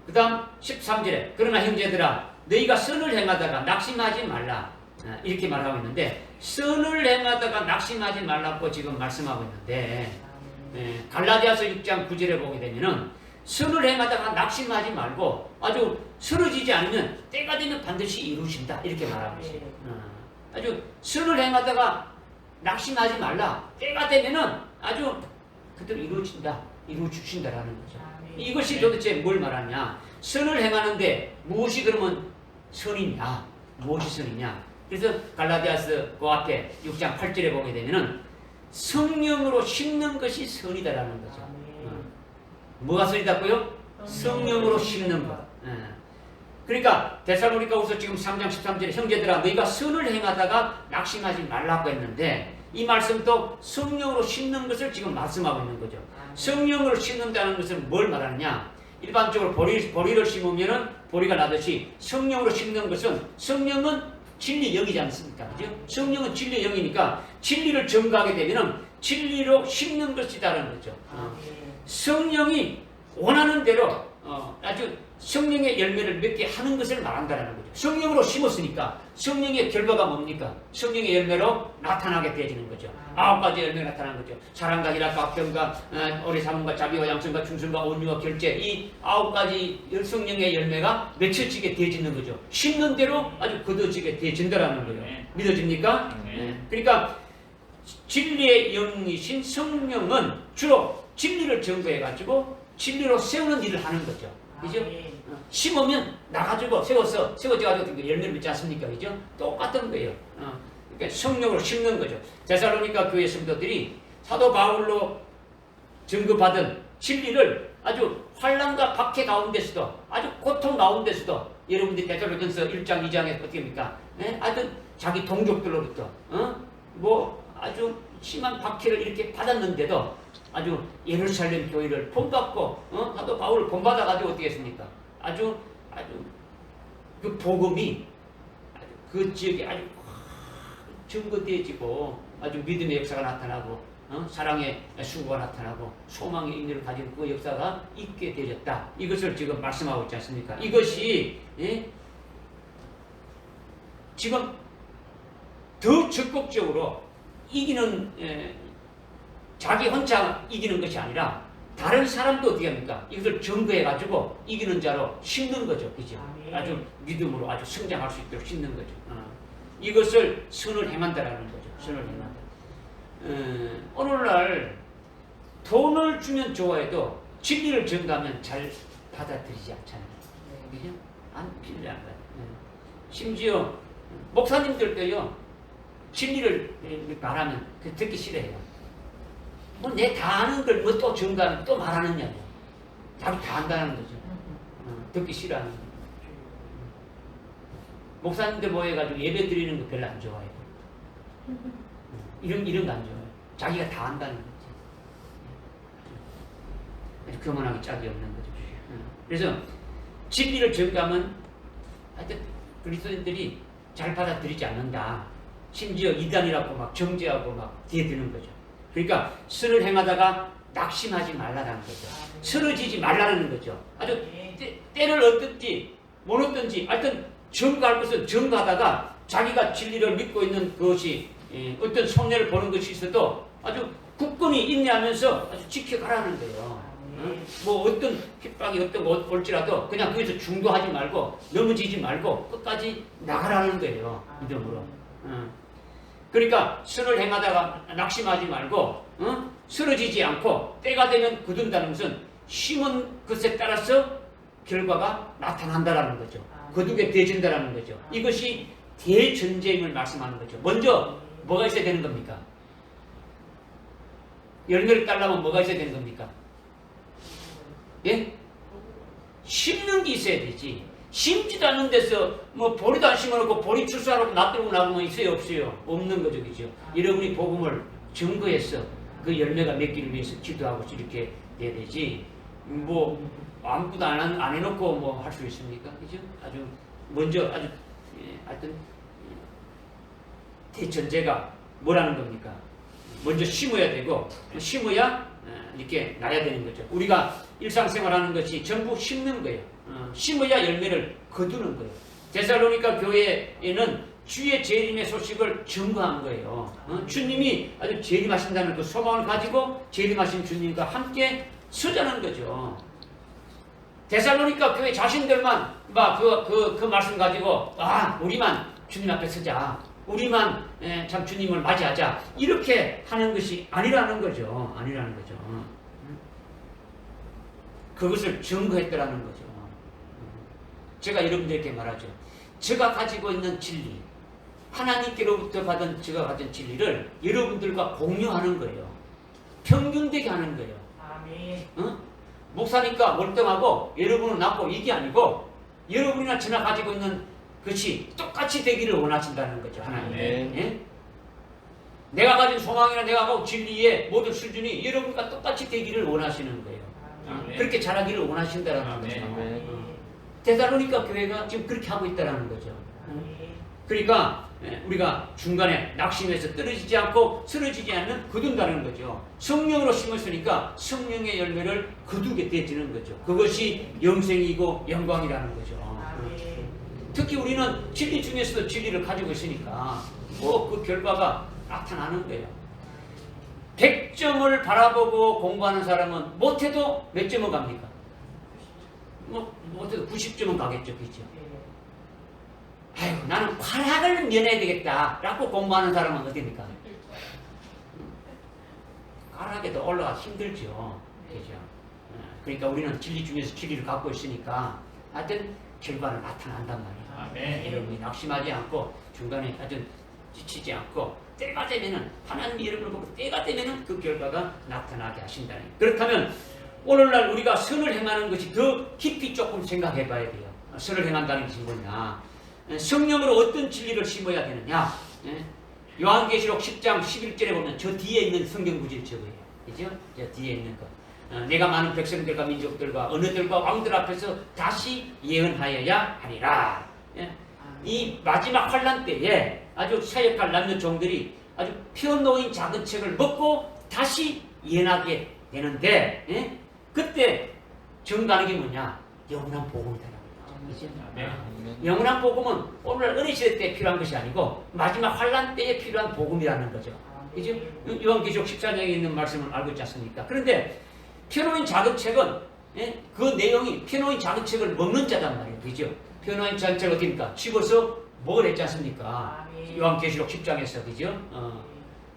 그 다음 13절에 그러나 형제들아 너희가 선을 행하다가 낙심하지 말라. 이렇게 말하고 있는데 선을 행하다가 낙심하지 말라고 지금 말씀하고 있는데 갈라디아서 6장 9절에 보게 되면은 선을 행하다가 낙심하지 말고 아주 쓰러지지 않으면 때가 되면 반드시 이루신다. 이렇게 말하고 있어요. 아주 선을 행하다가 낙심하지 말라. 때가 되면은 아주 그대로 이루어주신다라는 거죠. 이것이 도대체 뭘 말하냐? 선을 행하는데 무엇이 그러면 선이냐? 무엇이 선이냐? 그래서 갈라디아서 그 앞에 6장 8절에 보게 되면은 성령으로 심는 것이 선이다라는 거죠. 뭐가 선이다고요? 성령으로 심는 것. 그러니까 데살로니가후서 지금 3장 13절에 형제들아 너희가 선을 행하다가 낙심하지 말라고 했는데 이 말씀도 성령으로 심는 것을 지금 말씀하고 있는 거죠. 성령으로 심는다는 것은 뭘 말하느냐? 일반적으로 보리를 심으면은 보리가 나듯이 성령으로 심는 것은 성령은 진리 영이지 않습니까? 그죠? 성령은 진리 영이니까 진리를 증거하게 되면은 진리로 심는 것이다라는 거죠. 성령이 원하는 대로 아주 성령의 열매를 맺게 하는 것을 말한다는 거죠. 성령으로 심었으니까 성령의 결과가 뭡니까? 성령의 열매로 나타나게 되어지는 거죠. 9가지 열매가 나타나는 거죠. 사랑과 희락과 평과 오래참음과 자비와 양선과 충성과 온유와 결제 이 9가지 성령의 열매가 맺혀지게 되어지는 거죠. 심는 대로 아주 거둬지게 되어진다는 거예요. 믿어집니까? 그러니까 진리의 영이신 성령은 주로 진리를 증거해가지고 진리로 세우는 일을 하는 거죠. 그죠? 심으면 나가지고 세워져가지고 열매를 맺지 않습니까? 그죠? 똑같은 거예요. 그러니까 성령으로 심는 거죠. 데살로니가 교회 성도들이 사도 바울로 증거받은 진리를 아주 환난과 박해 가운데서도 아주 고통 가운데서도 여러분들이 데살로니가서 1장 2장에 어떻게 합니까? 아주 자기 동족들로부터 뭐 아주 심한 박해를 이렇게 받았는데도 아주 예루살렘 교회를 본받고 사도 바울을 본받아가지고 어떻게 했습니까? 아주 그 복음이 아주 그 지역에 아주 증거되어지고 아주 믿음의 역사가 나타나고 사랑의 수고가 나타나고 소망의 인내를 가진 그 역사가 있게 되었다. 이것을 지금 말씀하고 있지 않습니까? 이것이 지금 더 적극적으로 이기는 자기 혼자 이기는 것이 아니라 다른 사람도 어떻게 합니까? 이것을 증거해가지고 이기는 자로 심는 거죠. 그죠? 아주 믿음으로 아주 성장할 수 있도록 심는 거죠. 이것을 선을 행한다라는 거죠. 선을 행한다. 오늘날 돈을 주면 좋아해도 진리를 전가하면 잘 받아들이지 않잖아요. 그죠? 안 필요한 거예요. 심지어 목사님들도요, 진리를 말하면 듣기 싫어해요. 뭐 내 다 아는 걸 뭐 또 전가하면 또 말하느냐고. 자기 다 안다는 거죠. 듣기 싫어하는 거죠. 목사님들 모여가지고 예배 드리는 거 별로 안 좋아해요. 이런 거 안 좋아해요. 자기가 다 안다는 거지. 아주 교만하기 짝이 없는 거죠. 그래서 진리를 전가하면 하여튼 그리스도인들이 잘 받아들이지 않는다. 심지어 이단이라고 막 정죄하고 막 뒤에드는 거죠. 그러니까 선을 행하다가 낙심하지 말라라는 거죠. 쓰러지지 말라는 거죠. 아주 때를 얻든지 못 얻든지 하여튼 증거할 것은 증거하다가 자기가 진리를 믿고 있는 것이 어떤 손해를 보는 것이 있어도 아주 굳건히 인내하면서 아주 지켜가라는 거예요. 뭐 어떤 핍박이 어떤 거 올지라도 그냥 거기서 중도하지 말고 넘어지지 말고 끝까지 나가라는 거예요. 믿음으로. 그러니까 선을 행하다가 낙심하지 말고 쓰러지지 않고 때가 되면 거둔다는 것은 심은 것에 따라서 결과가 나타난다라는 거죠. 거두게 되어진다라는 거죠. 이것이 대전제임을 말씀하는 거죠. 먼저 뭐가 있어야 되는 겁니까? 열매를 따려면 뭐가 있어야 되는 겁니까? 예? 심는 게 있어야 되지. 심지도 않는 데서 뭐 보리도 안 심어놓고 보리 출수하라고 놔두고 나오면 있어요, 없어요? 없는 거죠, 그죠? 여러분이 복음을 증거해서 그 열매가 맺기를 위해서 기도하고 이렇게 돼야 되지. 뭐 아무것도 안 해놓고 뭐 할 수 있습니까? 그죠? 아주 먼저 아주 하여튼 대전제가 뭐라는 겁니까? 먼저 심어야 되고 심어야 이렇게 나야 되는 거죠. 우리가 일상생활하는 것이 전부 심는 거예요. 심어야 열매를 거두는 거예요. 데살로니가 교회에는 주의 재림의 소식을 증거한 거예요. 주님이 아주 재림하신다는 그 소망을 가지고 재림하신 주님과 함께 서자는 거죠. 데살로니가 교회 자신들만 막 그 말씀 가지고 우리만 주님 앞에 서자. 우리만 참 주님을 맞이하자. 이렇게 하는 것이 아니라는 거죠. 아니라는 거죠. 그것을 증거했더라는 거죠. 제가 여러분들에게 말하죠. 제가 가지고 있는 진리, 하나님께로부터 받은 제가 가진 진리를 여러분들과 공유하는 거예요. 평균되게 하는 거예요. 아멘. 목사니까 월등하고 여러분은 낮고 이게 아니고 여러분이나 저나 가지고 있는 것이 똑같이 되기를 원하신다는 거죠. 하나님. 예? 내가 가진 소망이나 내가 가진 진리의 모든 수준이 여러분과 똑같이 되기를 원하시는 거예요. 아멘. 그렇게 자라기를 원하신다는 거죠. 데살로니가 교회가 지금 그렇게 하고 있다는 거죠. 그러니까 우리가 중간에 낙심해서 떨어지지 않고 쓰러지지 않는 거둔다는 거죠. 성령으로 심었으니까 성령의 열매를 거두게 되어지는 거죠. 그것이 영생이고 영광이라는 거죠. 특히 우리는 진리 중에서도 진리를 가지고 있으니까 뭐 그 결과가 나타나는 거예요. 100점을 바라보고 공부하는 사람은 못해도 몇 점을 갑니까? 못해도 90점은 가겠죠. 그렇죠? 아이고, 나는 활학을 면해야 되겠다 라고 공부하는 사람은 어디입니까? 가락에도 올라가 힘들죠. 그죠? 그러니까 우리는 진리 중에서 진리를 갖고 있으니까 하여튼 결과는 나타난단 말이에요. 여러분이 낙심하지 않고 중간에 하여튼 지치지 않고 때가 되면은 하나님이 여러분을 보고 때가 되면은 그 결과가 나타나게 하신다는 거예요. 그렇다면 오늘날 우리가 선을 행하는 것이 더 깊이 조금 생각해 봐야 돼요. 선을 행한다는 것이 뭐냐? 성령으로 어떤 진리를 심어야 되느냐? 요한계시록 10장 11절에 보면 저 뒤에 있는 성경 구절 저거예요. 그죠? 저 뒤에 있는 거. 내가 많은 백성들과 민족들과 언어들과 왕들 앞에서 다시 예언하여야 하리라. 이 마지막 환란 때에 아주 사역할 남녀 종들이 아주 펴놓인 작은 책을 먹고 다시 예언하게 되는데 그때 정가는 게 뭐냐? 영원한 복음이다. 영원한 복음은 오늘날 은혜 시대 때 필요한 것이 아니고 마지막 환란 때에 필요한 복음이라는 거죠. 그죠? 요한계시록 14장에 있는 말씀을 알고 있지 않습니까? 그런데 펴놓인 작은 책은 그 내용이 펴놓인 작은 책을 먹는 자단 말이에요. 그죠? 펴놓인 작은 책은 어떻습니까? 집어서 먹으려 했지 않습니까? 요한계시록 10장에서 그죠?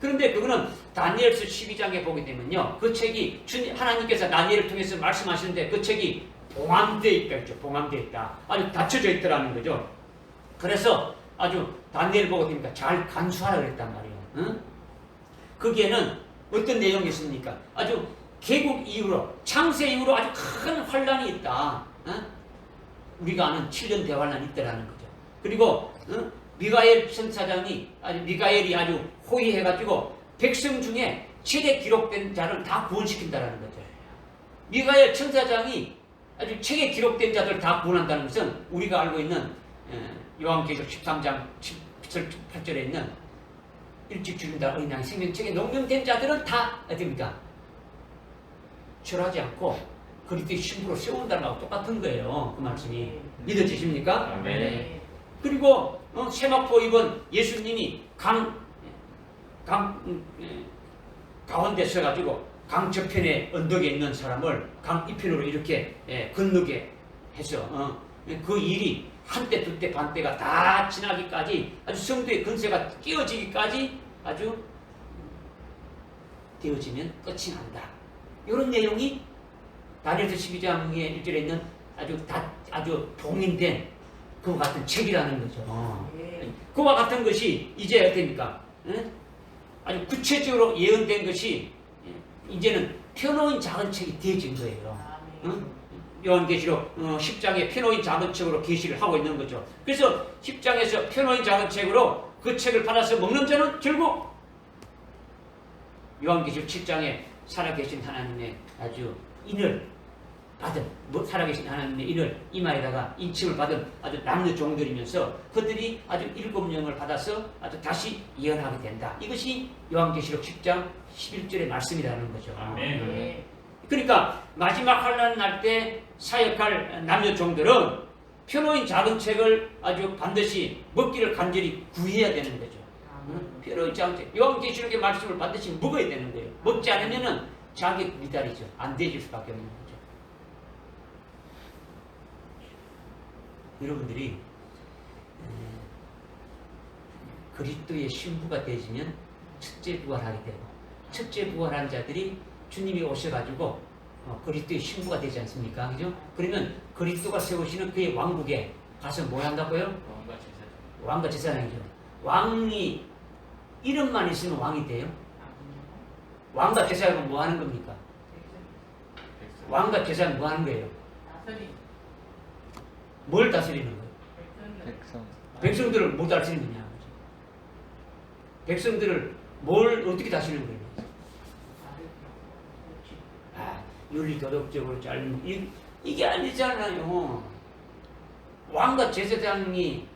그런데 그거는 다니엘서 12장에 보게 되면요. 그 책이 하나님께서 다니엘을 통해서 말씀하시는데 그 책이 봉함되어 있다 했죠. 봉함되어 있다. 아주 닫혀져 있더라는 거죠. 그래서 아주 다니엘 보고 되니까 잘 간수하라 그랬단 말이에요. 응? 거기에는 어떤 내용이 있습니까? 아주 개국 이후로 창세 이후로 아주 큰 환란이 있다. 응? 우리가 아는 7년 대환란이 있다라는 거죠. 그리고 미가엘 천사장이 미가엘이 아주 호의해가지고 백성 중에 책에 기록된 자를 다 구원시킨다라는 거죠. 미가엘 천사장이 아주 책에 기록된 자들 다 구원한다는 것은 우리가 알고 있는 요한계시록 13장 8절에 있는 일찍 죽는다 어린양의 생명책에 녹명된 자들은 다 어떻습니까? 절하지 않고 그리스도의 신부로 세운다는 거하고 똑같은 거예요. 그 말씀이 믿어지십니까? 네. 그리고 세마포 입은 예수님이 가운데 서가지고 강 저편에 언덕에 있는 사람을 강 이편으로 이렇게 건너게 해서 그 일이 한때 두때 반때가 다 지나기까지 아주 성도의 근세가 끼어지기까지 아주 되어지면 끝이 난다. 이런 내용이 다니엘서 12장의 1절에 있는 아주 봉인된 그와 같은 책이라는 거죠. 그와 같은 것이 이제 어떻습니까? 아주 구체적으로 예언된 것이 이제는 펴놓인 작은 책이 되어진 거예요. 요한계시록 10장에 펴놓인 작은 책으로 계시를 하고 있는 거죠. 그래서 10장에서 펴놓인 작은 책으로 그 책을 받아서 먹는 자는 결국 요한계시록 7장에 살아계신 하나님의 아주 인을 받은 살아계신 하나님의 인을 이마에다가 인침을 받은 아주 남녀 종들이면서 그들이 아주 7영을 받아서 아주 다시 예언하게 된다. 이것이 요한계시록 10장 11절의 말씀이라는 거죠. 아멘. 그러니까 마지막 환난 날 때 사역할 남녀 종들은 펴놓인 작은 책을 아주 반드시 먹기를 간절히 구해야 되는 거죠. 펴놓인 작은 책, 요한계시록의 말씀을 반드시 먹어야 되는 거예요. 먹지 않으면은 자기 미달이죠. 안 되질 수밖에 없는 거죠. 여러분들이 그리스도의 신부가 되시면 첫째 부활하게 되고 첫째 부활한 자들이 주님이 오셔가지고 그리스도의 신부가 되지 않습니까? 그죠? 그러면 그리스도가 세우시는 그의 왕국에 가서 뭐 한다고요? 왕과 제사장이죠. 왕이 이름만 있으면 왕이 돼요? 왕과 제사장은 뭐 하는 겁니까? 왕과 제사장은 뭐 하는 거예요? 뭘 다스리는 거예요? 백성들을 못 다스리는 거냐? 백성들을 뭘 어떻게 다스리는 거예요? 윤리도덕적으로 잘못 이게 아니잖아요. 왕과 제사장이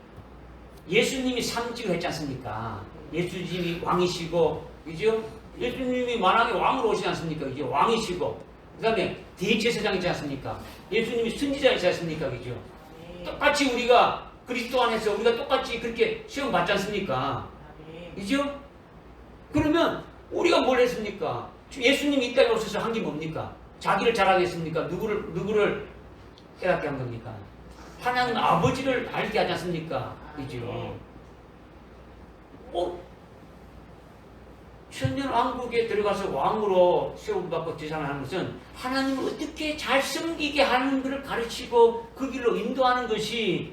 예수님이 상징을 했지 않습니까? 예수님이 왕이시고 그죠? 예수님이 만왕의 왕으로 오시지 않습니까? 그죠? 왕이시고 그 다음에 대제사장이지 않습니까? 예수님이 선지자이지 않습니까? 그죠? 똑같이 우리가 그리스도 안에서 우리가 똑같이 그렇게 시험 받지 않습니까? 그죠? 그러면 우리가 뭘 했습니까? 예수님이 이 땅에 오셔서 한 게 뭡니까? 자기를 자랑했습니까? 누구를 깨닫게 한 겁니까? 하나님 아버지를 알게 하지 않습니까? 그죠? 천년왕국에 들어가서 왕으로 세움받고 제사하는 것은 하나님을 어떻게 잘 섬기게 하는 것을 가르치고 그 길로 인도하는 것이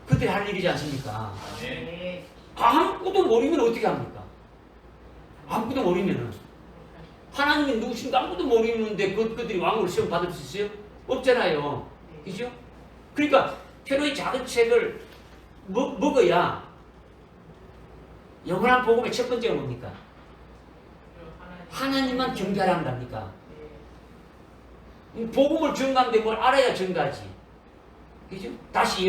그들이 할 일이지 않습니까? 네. 아무것도 모르면 어떻게 합니까? 아무것도 모르면은 하나님이 누구신가 아무것도 모르는데 그들이 왕으로 세움 받을 수 있어요? 없잖아요. 그죠? 그러니까 페로의 작은 책을 먹어야 영원한 복음의 첫 번째가 뭡니까? 하나님만 경배하라는 겁니까? 복음을 증가하는데 뭘 알아야 증가하지. 그죠? 다시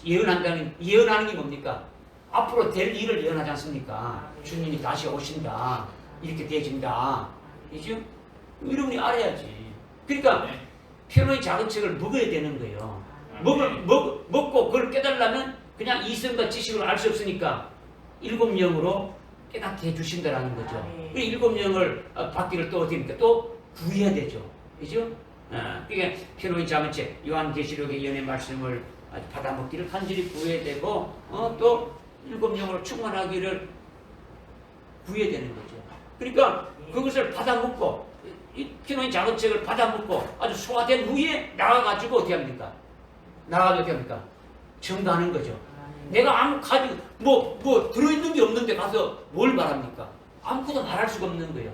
예언하는 게 뭡니까? 앞으로 될 일을 예언하지 않습니까? 주님이 다시 오신다. 이렇게 되어진다. 그죠? 여러분이 알아야지. 그러니까 페로의 작은 책을 먹어야 되는 거예요. 먹고 그걸 깨달으려면 그냥 이성과 지식으로 알 수 없으니까 일곱 영으로 깨닫게 해주신다라는 거죠. 그 일곱 영을 받기를 또 어떻게 합니까? 또 구해야 되죠. 그죠? 그러니까 페로의 작은 책, 요한계시록의 예언의 말씀을 받아먹기를 간절히 구해야 되고 또 일곱 영으로 충만하기를 구해야 되는 거죠. 그러니까 그것을 받아먹고 이 페로의 작은 책을 받아먹고 아주 소화된 후에 나가가지고 어떻게 합니까? 나가서 어떻게 합니까? 증거하는 거죠. 내가 아무 가지고 뭐 들어있는 게 없는데 가서 뭘 말합니까? 아무것도 말할 수가 없는 거예요.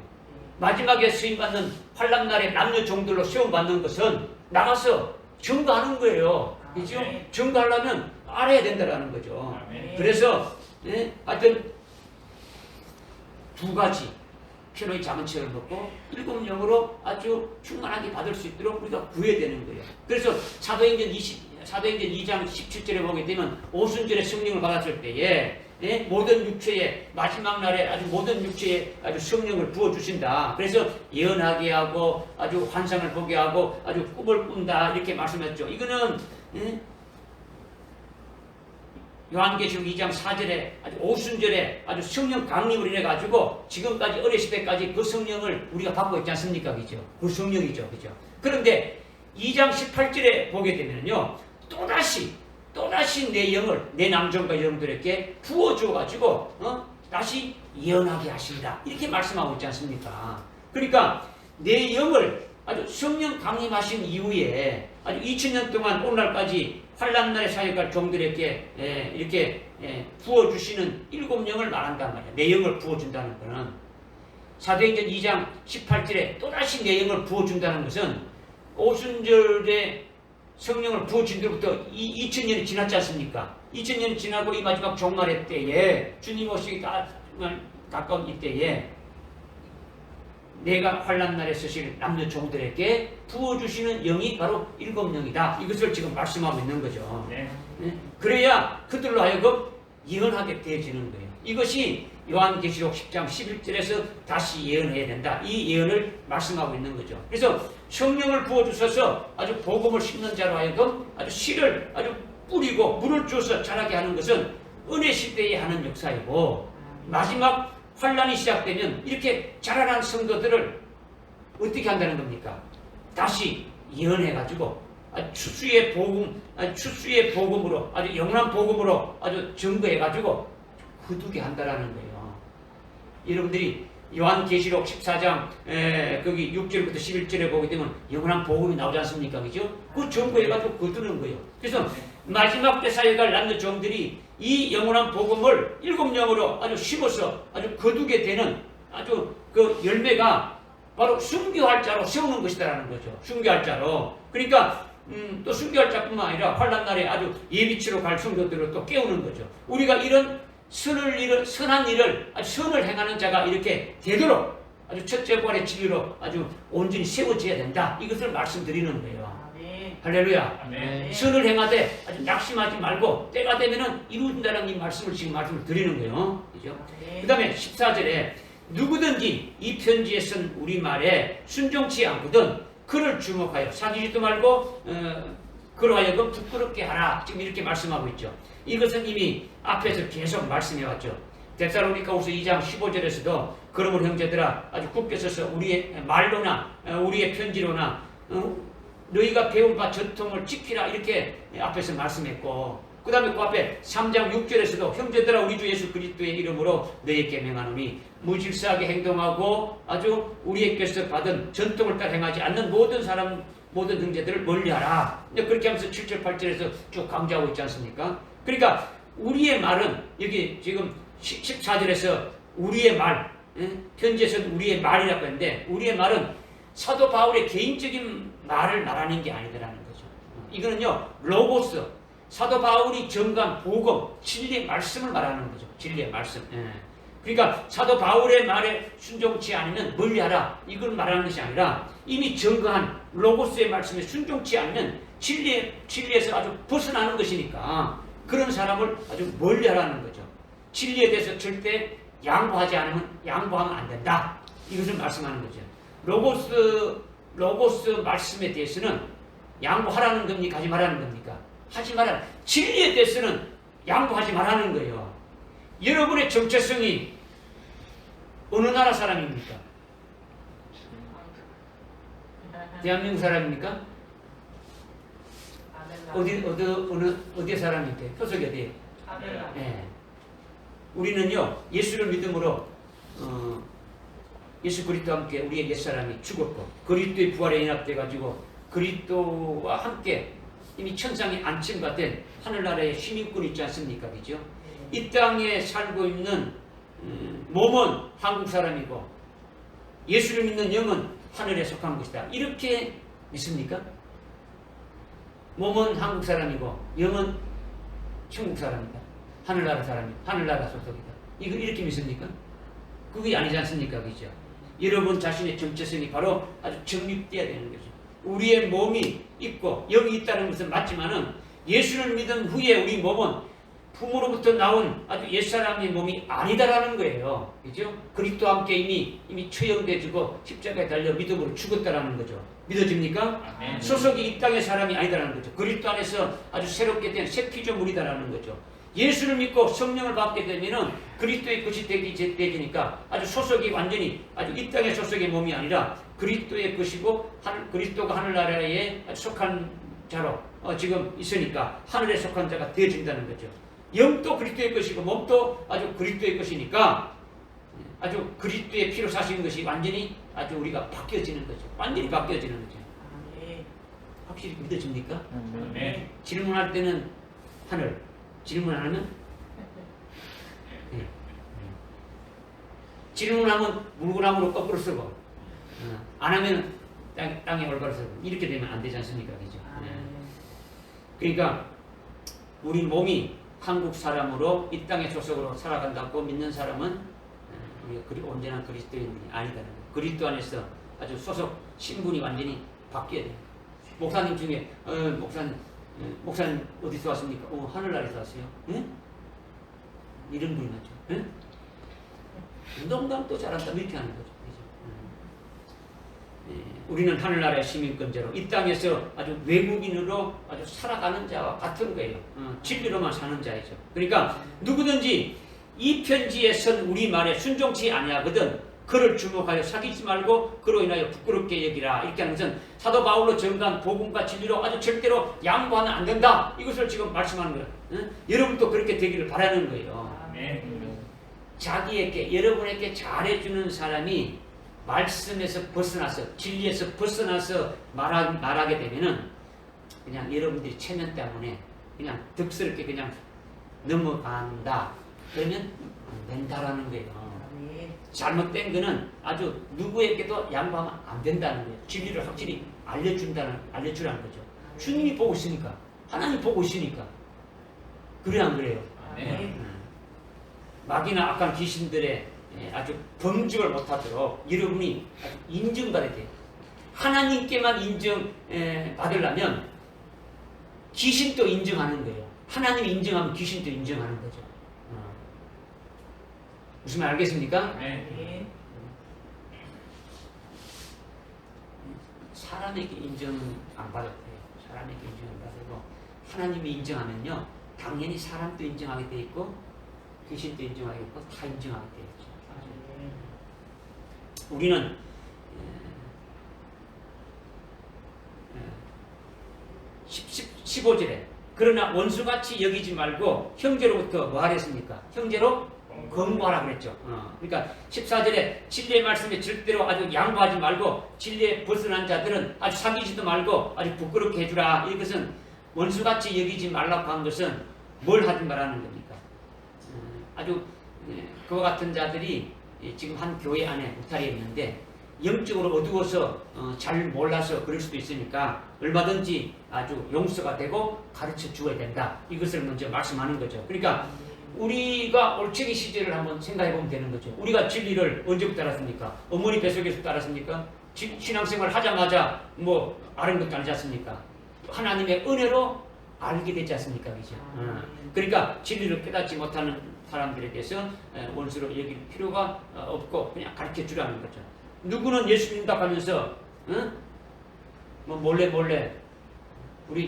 마지막에 수임받는 환란날에 남녀 종들로 시험받는 것은 나가서 증거하는 거예요. 그죠? 증거하려면 알아야 된다는 거죠. 그래서 하여튼 두 가지 페로의 작은 책을 먹고 일곱 영으로 아주 충만하게 받을 수 있도록 우리가 구해야 되는 거예요. 그래서 사도행전 2장 17절에 보게 되면 오순절에 성령을 받았을 때에 모든 육체에 마지막 날에 아주 모든 육체에 아주 성령을 부어 주신다. 그래서 예언하게 하고 아주 환상을 보게 하고 아주 꿈을 꾼다 이렇게 말씀했죠. 이거는 요한계시록 2장 4절에 아주 오순절에 아주 성령 강림을 인해 가지고 지금까지 어렸을 때까지 그 성령을 우리가 받고 있지 않습니까? 그죠? 그 성령이죠. 그죠? 그런데 2장 18절에 보게 되면요. 또다시 내 영을 내 남종과 여러분들에게 부어줘 가지고 다시 예언하게 하신다. 이렇게 말씀하고 있지 않습니까? 그러니까 내 영을 아주 성령 강림하신 이후에 아주 2000년 동안 오늘날까지 환란날에 사역할 종들에게 이렇게 부어주시는 일곱 영을 말한단 말이야. 내 영을 부어준다는 것은 사도행전 2장 18절에 또다시 내 영을 부어준다는 것은 오순절에 성령을 부어준 뒤로부터 2000년이 지났지 않습니까? 2000년이 지나고 이 마지막 종말의 때에 주님 오시기 가까운 이때에 내가 환란날에 서실 남녀 종들에게 부어주시는 영이 바로 일곱 영이다. 이것을 지금 말씀하고 있는 거죠. 그래야 그들로 하여금 예언하게 되어지는 거예요. 이것이 요한계시록 10장 11절에서 다시 예언해야 된다. 이 예언을 말씀하고 있는 거죠. 그래서 성령을 부어주셔서 아주 복음을 심는 자로 하여금 아주 씨를 아주 뿌리고 물을 주어서 자라게 하는 것은 은혜 시대에 하는 역사이고 마지막 환란이 시작되면 이렇게 자라난 성도들을 어떻게 한다는 겁니까? 다시 예언해가지고 추수의 복음으로 아주 영원한 복음으로 아주 증거해가지고 거두게 한다라는 거예요. 여러분들이 요한계시록 14장 거기 6절부터 11절에 보게 되면 영원한 복음이 나오지 않습니까? 그죠? 그 증거해가지고 거두는 거예요. 그래서 마지막 때 사역할 남녀 종들이 이 영원한 복음을 일곱 영으로 아주 심어서 아주 거두게 되는 아주 그 열매가 바로 순교할 자로 세우는 것이다라는 거죠. 순교할 자로. 그러니까 또 순교할 자뿐만 아니라 환란날에 아주 예비치로 갈 성도들을 또 깨우는 거죠. 우리가 이런 선한 일을 아주 선을 행하는 자가 이렇게 되도록 아주 첫째 부활의 진리로 아주 온전히 세워져야 된다. 이것을 말씀드리는 거예요. 할렐루야. 선을 행하되 아주 낙심하지 말고 때가 되면은 이루어진다는 이 말씀을 지금 말씀을 드리는 거예요. 그죠? 그 다음에 14절에 누구든지 이 편지에 쓴 우리말에 순종치 않거든 그를 주목하여 사귀지도 말고 그로 하여금 부끄럽게 하라. 지금 이렇게 말씀하고 있죠. 이것은 이미 앞에서 계속 말씀해왔죠. 데살로니가후서 2장 15절에서도 그러므로 형제들아 아주 굳게 서서 우리의 말로나 우리의 편지로나 너희가 배운 바 전통을 지키라 이렇게 앞에서 말씀했고 그 다음에 그 앞에 3장 6절에서도 형제들아 우리 주 예수 그리스도의 이름으로 너희에게 명하노니 무질서하게 행동하고 아주 우리에게서 받은 전통을 따라 행하지 않는 모든 사람 모든 형제들을 멀리하라. 그렇게 하면서 7절 8절에서 쭉 강조하고 있지 않습니까? 그러니까 우리의 말은 여기 지금 14절에서 우리의 말 편지에서는 우리의 말이라고 했는데 우리의 말은 사도 바울의 개인적인 말을 말하는 게 아니더라는 거죠. 이거는요 로고스 사도 바울이 전간 복음 진리의 말씀을 말하는 거죠. 진리의 말씀. 그러니까 사도 바울의 말에 순종치 않으면 멀리하라 이걸 말하는 것이 아니라 이미 전가한 로고스의 말씀에 순종치 않으면 진리에서 아주 벗어나는 것이니까 그런 사람을 아주 멀리하라는 거죠. 진리에 대해서 절대 양보하면 안 된다. 이것을 말씀하는 거죠. 로고스 말씀에 대해서는 양보하라는 겁니까? 하지 말라는 겁니까? 하지 말라. 진리에 대해서는 양보하지 말라는 거예요. 여러분의 정체성이 어느 나라 사람입니까? 대한민국 사람입니까? 어디 사람입니까? 소속이 어디예요? 네. 우리는요 예수를 믿음으로 예수 그리스도와 함께 우리의 옛사람이 죽었고 그리스도의 부활에 연합돼 가지고 그리스도와 함께 이미 천상에 안침받은 하늘나라의 시민권이 있지 않습니까? 그죠? 이 땅에 살고 있는 몸은 한국 사람이고 예수를 믿는 영은 하늘에 속한 것이다. 이렇게 믿습니까? 몸은 한국 사람이고 영은 천국 사람이다. 하늘나라 사람이다. 하늘나라 소속이다. 이거 이렇게 믿습니까? 그게 아니지 않습니까? 그죠? 여러분 자신의 정체성이 바로 아주 정립되어야 되는 거죠. 우리의 몸이 있고 영이 있다는 것은 맞지만은 예수를 믿은 후에 우리 몸은 품으로부터 나온 아주 옛사람의 몸이 아니다라는 거예요. 그죠? 그리스도와 함께 이미 처형돼지고 십자가에 달려 믿음으로 죽었다라는 거죠. 믿어집니까? 아멘. 소속이 이 땅의 사람이 아니다라는 거죠. 그리스도 안에서 아주 새롭게 된 새 피조물이다라는 거죠. 예수를 믿고 성령을 받게 되면은 그리스도의 것이 되니까 아주 소속이 완전히 아주 이 땅의 소속의 몸이 아니라 그리스도의 것이고 그리스도가 하늘나라에 속한 자로 지금 있으니까 하늘에 속한 자가 되어진다는 거죠. 영도 그리스도의 것이고 몸도 아주 그리스도의 것이니까 아주 그리스도의 피로 사신 것이 완전히 아주 우리가 바뀌어지는 거죠. 완전히 바뀌어지는 거죠. 확실히 믿어집니까? 네. 질문할 때는 하늘, 질문 안 하면 네. 질문하면 물구나무로 거꾸로 쓰고 안 하면 땅에 올바로 쓰고 이렇게 되면 안 되지 않습니까? 그죠? 그러니까 우리 몸이 한국 사람으로 이 땅의 소속으로 살아간다고 믿는 사람은 우리가 온전한 그리스도인이 아니다는 거예요. 그리스도 안에서 아주 소속 신분이 완전히 바뀌어야 돼요. 목사님 중에 목사님 어디서 왔습니까? 하늘나라에서 왔어요. 응? 이런 분이 많죠. 응? 농담도 잘한다 이렇게 하는 거죠. 우리는 하늘나라의 시민권자로 이 땅에서 아주 외국인으로 아주 살아가는 자와 같은 거예요. 진리로만 사는 자이죠. 그러니까 누구든지 이 편지에 선 우리 말에 순종치 아니하거든 그를 주목하여 사귀지 말고 그로 인하여 부끄럽게 여기라. 이렇게 하는 것은 사도 바울로 전가한 복음과 진리로 아주 절대로 양보하면 안 된다. 이것을 지금 말씀하는 거예요. 여러분도 그렇게 되기를 바라는 거예요. 자기에게 여러분에게 잘해주는 사람이 말씀에서 벗어나서 진리에서 벗어나서 말하게 되면은 그냥 여러분들이 체면 때문에 그냥 득스럽게 그냥 넘어간다. 그러면 안 된다라는 거예요. 잘못된 거는 아주 누구에게도 양보하면 안 된다는 거예요. 진리를 확실히 알려주라는 거죠. 주님이 보고 있으니까, 하나님 보고 있으니까. 그래 안 그래요? 마귀나 악한 귀신들의 아주 범주를 못하도록 여러분이 아주 인정받아야 돼요. 하나님께만 인정받으려면 귀신도 인정하는 거예요. 하나님이 인정하면 귀신도 인정하는 거죠. 무슨 말 알겠습니까? 네. 사람에게 인정 안 받아도 돼요. 사람에게 인정 안 받아도 하나님이 인정하면요 당연히 사람도 인정하게 돼 있고 귀신도 인정하게 있고 다 인정하게 돼 있죠. 우리는 15절에 그러나 원수같이 여기지 말고 형제로부터 뭐 하랬습니까? 형제로 권고하라 그랬죠. 그러니까 14절에 진리의 말씀에 절대로 아주 양보하지 말고 진리에 벗어난 자들은 아주 사귀지도 말고 아주 부끄럽게 해주라. 이것은 원수같이 여기지 말라고 한 것은 뭘 하지 말라는 겁니까? 아주 그와 같은 자들이 지금 한 교회 안에 울타리에 있는데 영적으로 어두워서 잘 몰라서 그럴 수도 있으니까 얼마든지 아주 용서가 되고 가르쳐 주어야 된다. 이것을 먼저 말씀하는 거죠. 그러니까 우리가 올챙이 시절을 한번 생각해 보면 되는 거죠. 우리가 진리를 언제부터 알았습니까? 어머니 뱃속에서부터 알았습니까? 신앙생활 하자마자 뭐 아는 것도 아니지 않습니까? 하나님의 은혜로 알게 되지 않습니까? 그죠? 그러니까 진리를 깨닫지 못하는 사람들에게서 원수로 여길 필요가 없고 그냥 가르쳐 주라는 거죠. 누구는 예수 믿는다고 하면서 뭐 몰래 우리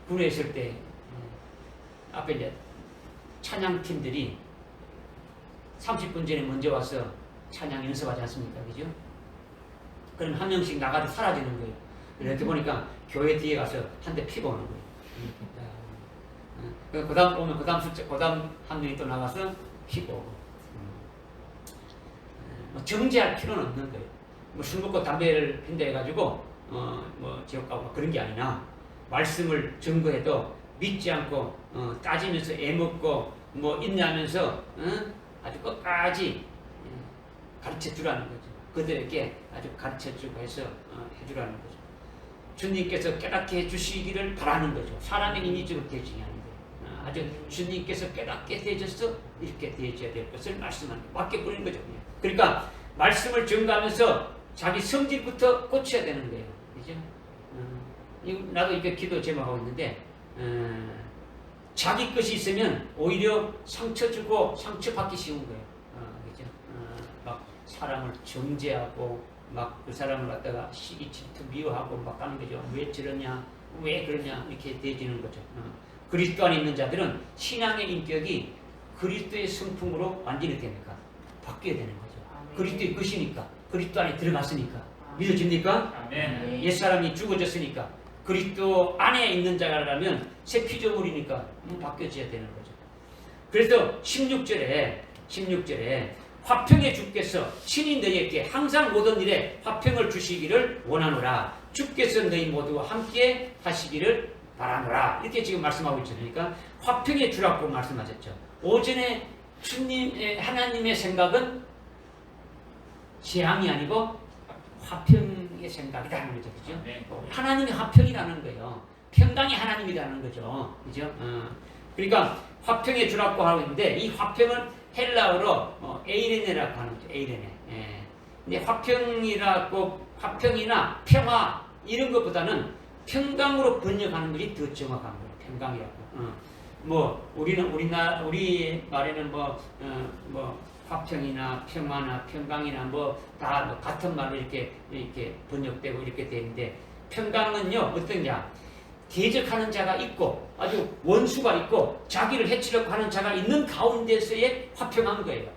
군에 있을 때 앞에 이제 찬양팀들이 30분 전에 먼저 와서 찬양 연습하지 않습니까? 그죠? 그럼 한 명씩 나가도 사라지는 거예요. 이렇게 보니까 교회 뒤에 가서 한 대 피고 오는 거예요. 그 다음 오면 그 다음 한 명이 또 나가서 피고 오고. 정죄할 필요는 없는 거예요. 뭐 술 먹고 담배를 핀다 해가지고 뭐 지옥 가고 그런 게 아니라 말씀을 증거해도 믿지 않고 따지면서 애먹고 뭐 있냐면서 아주 끝까지 가르쳐 주라는 거죠. 그들에게 아주 가르쳐 주고 해서 해주라는 거죠. 주님께서 깨닫게 해주시기를 바라는 거죠. 사람의 인위적으로 되지 않는 거예요. 아주 주님께서 깨닫게 되어져서 이렇게 되어져야 될 것을 말씀하는 거예요. 맡겨 뿌리는 거죠. 그러니까 말씀을 증거하면서 자기 성질부터 고쳐야 되는 거예요. 그죠? 나도 이렇게 기도 제목하고 있는데 자기 것이 있으면 오히려 상처 주고 상처받기 쉬운 거예요. 그죠? 막 사람을 정죄하고 막 그 사람을 갖다가 시기 질투 미워하고 막 하는 거죠. 왜 저러냐, 왜 그러냐 이렇게 되어지는 거죠. 그리스도 안에 있는 자들은 신앙의 인격이 그리스도의 성품으로 완전히 됩니까? 바뀌어야 되는 거죠. 그리스도의 것이니까, 그리스도 안에 들어갔으니까. 믿어집니까? 아멘. 옛사람이 죽어졌으니까 그리스도 안에 있는 자라면 새 피조물이니까 바뀌어져야 되는 거죠. 그래서 16절에 화평의 주께서 친히 너희에게 항상 모든 일에 화평을 주시기를 원하노라. 주께서 너희 모두와 함께 하시기를 바라노라. 이렇게 지금 말씀하고 있죠. 그러니까 화평의 주라고 말씀하셨죠. 오전에 주님 하나님의 생각은 재앙이 아니고 화평의 생각이라는 거죠. 그죠? 네. 하나님이 화평이라는 거예요. 평강이 하나님이라는 거죠. 그죠? 그러니까 화평의 주라고 하고 있는데 이 화평은 헬라어로 에이레네라고 하는 거죠. 에이레네. 예. 근데 화평이나 평화 이런 것보다는 평강으로 번역하는 것이 더 정확한 거예요. 평강이라고. 뭐 우리 말에는 뭐 화평이나 평화나 평강이나 뭐 다 같은 말로 이렇게 번역되고 이렇게 되는데 평강은요 어떠냐? 대적하는 자가 있고 아주 원수가 있고 자기를 해치려고 하는 자가 있는 가운데서의 화평한 거예요.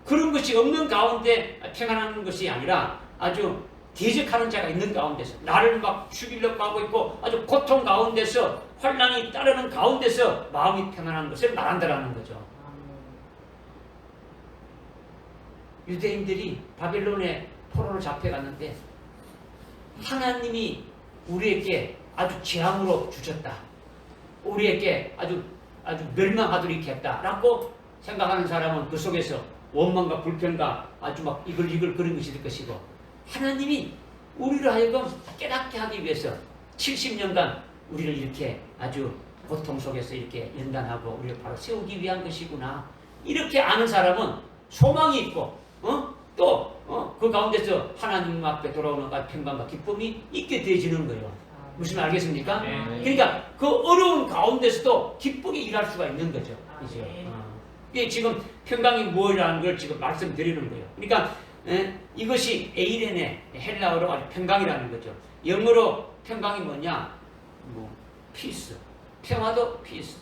그런 것이 없는 가운데 평안한 것이 아니라 아주 대적하는 자가 있는 가운데서 나를 막 죽이려고 하고 있고 아주 고통 가운데서 환난이 따르는 가운데서 마음이 평안한 것을 말한다라는 거죠. 유대인들이 바벨론의 포로로 잡혀갔는데 하나님이 우리에게 아주 재앙으로 주셨다. 우리에게 아주 멸망하도록 이렇게 했다라고 생각하는 사람은 그 속에서 원망과 불평과 아주 막 이글이글 그런 것이 될 것이고 하나님이 우리를 하여금 깨닫게 하기 위해서 70년간 우리를 이렇게 아주 고통 속에서 이렇게 연단하고 우리를 바로 세우기 위한 것이구나. 이렇게 아는 사람은 소망이 있고 또 그 가운데서 하나님 앞에 돌아오는 평강과 기쁨이 있게 되어지는 거예요. 무슨 말 알겠습니까? 네. 그러니까 그 어려운 가운데서도 기쁘게 일할 수가 있는 거죠. 그죠? 이게 지금 평강이 무엇이라는 걸 지금 말씀드리는 거예요. 그러니까 이것이 에이레네 헬라어로 아주 평강이라는 거죠. 영어로 평강이 뭐냐? 뭐 피스, 평화도 피스,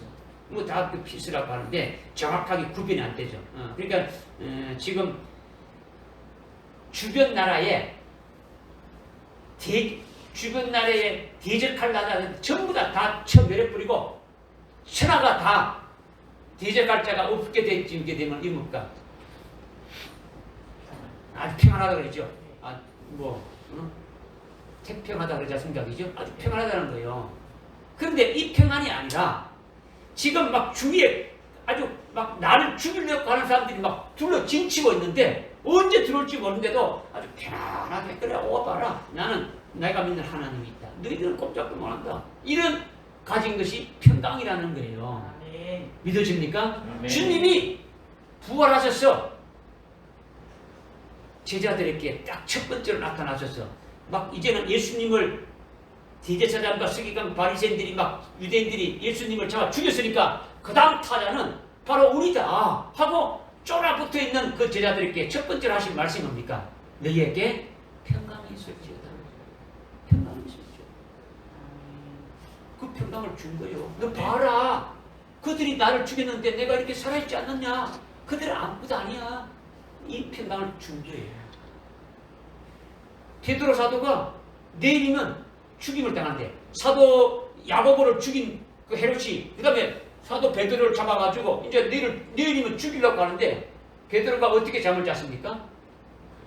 뭐 다 그 피스라고 하는데 정확하게 구분이 안 되죠. 그러니까 지금 주변 나라에 주변 나라에 대적할 나라는 전부 다 쳐내려버리고 천하가 다 대적할 자가 없게 되게 되면 이뭡니까? 아주 평안하다 그러죠. 태평하다 그러자 생각이죠. 아주 평안하다는 거예요. 그런데 이 평안이 아니라 지금 막 주위에 아주 막 나를 죽이려고 하는 사람들이 막 둘러 진치고 있는데 언제 들어올지 모르는데도 아주 편안하게 그래 오봐라. 나는 내가 믿는 하나님이 있다. 너희들은 꼼짝도 못한다. 이런 가진 것이 평강이라는 거예요. 아멘. 믿어집니까? 아멘. 주님이 부활하셔서 제자들에게 딱 첫 번째로 나타나셔서 막 이제는 예수님을 대제사장과 서기관 바리새인들이 막 유대인들이 예수님을 잡아 죽였으니까 그 다음 타자는 바로 우리다 하고 쫄아붙어 있는 그 제자들에게 첫 번째로 하신 말씀이 뭡니까? 너희에게 평강이 있을지어다. 평강이 있을지어다. 그 평강을 준 거예요. 너 봐라. 그들이 나를 죽였는데 내가 이렇게 살아있지 않느냐? 그들은 아무것도 아니야. 이 평강을 준 거예요. 베드로 사도가 내일이면 죽임을 당한대. 사도 야고보를 죽인 그 헤롯이 그 다음에 사도 베드로를 잡아가지고 이제 내일이면 죽이려고 하는데 베드로가 어떻게 잠을 잤습니까?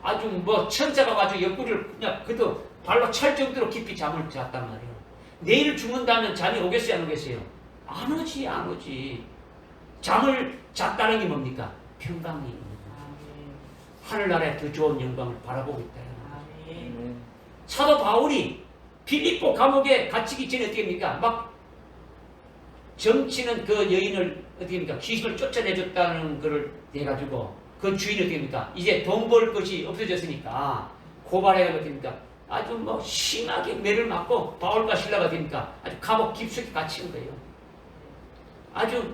아주 뭐 천사가 가지고 옆구리를 그냥 그도 발로 찰 정도로 깊이 잠을 잤단 말이에요. 내일 죽는다면 잠이 오겠어요 안 오겠어요? 안 오지 안 오지. 잠을 잤다는 게 뭡니까? 평강이 있는 거예요. 하늘나라의 더 좋은 영광을 바라보고 있다. 사도 바울이 빌립보 감옥에 갇히기 전에 어떻게 합니까? 막 점치는 그 여인을 어떻게 합니까? 귀신을 쫓아내줬다는 것을 해가지고 그 주인이 어떻게 합니까? 이제 돈 벌 것이 없어졌으니까 고발해가지고 어떻게 합니까? 아주 뭐 심하게 매를 맞고 바울과 실라가 어떻게 합니까? 아주 감옥 깊숙이 갇힌 거예요. 아주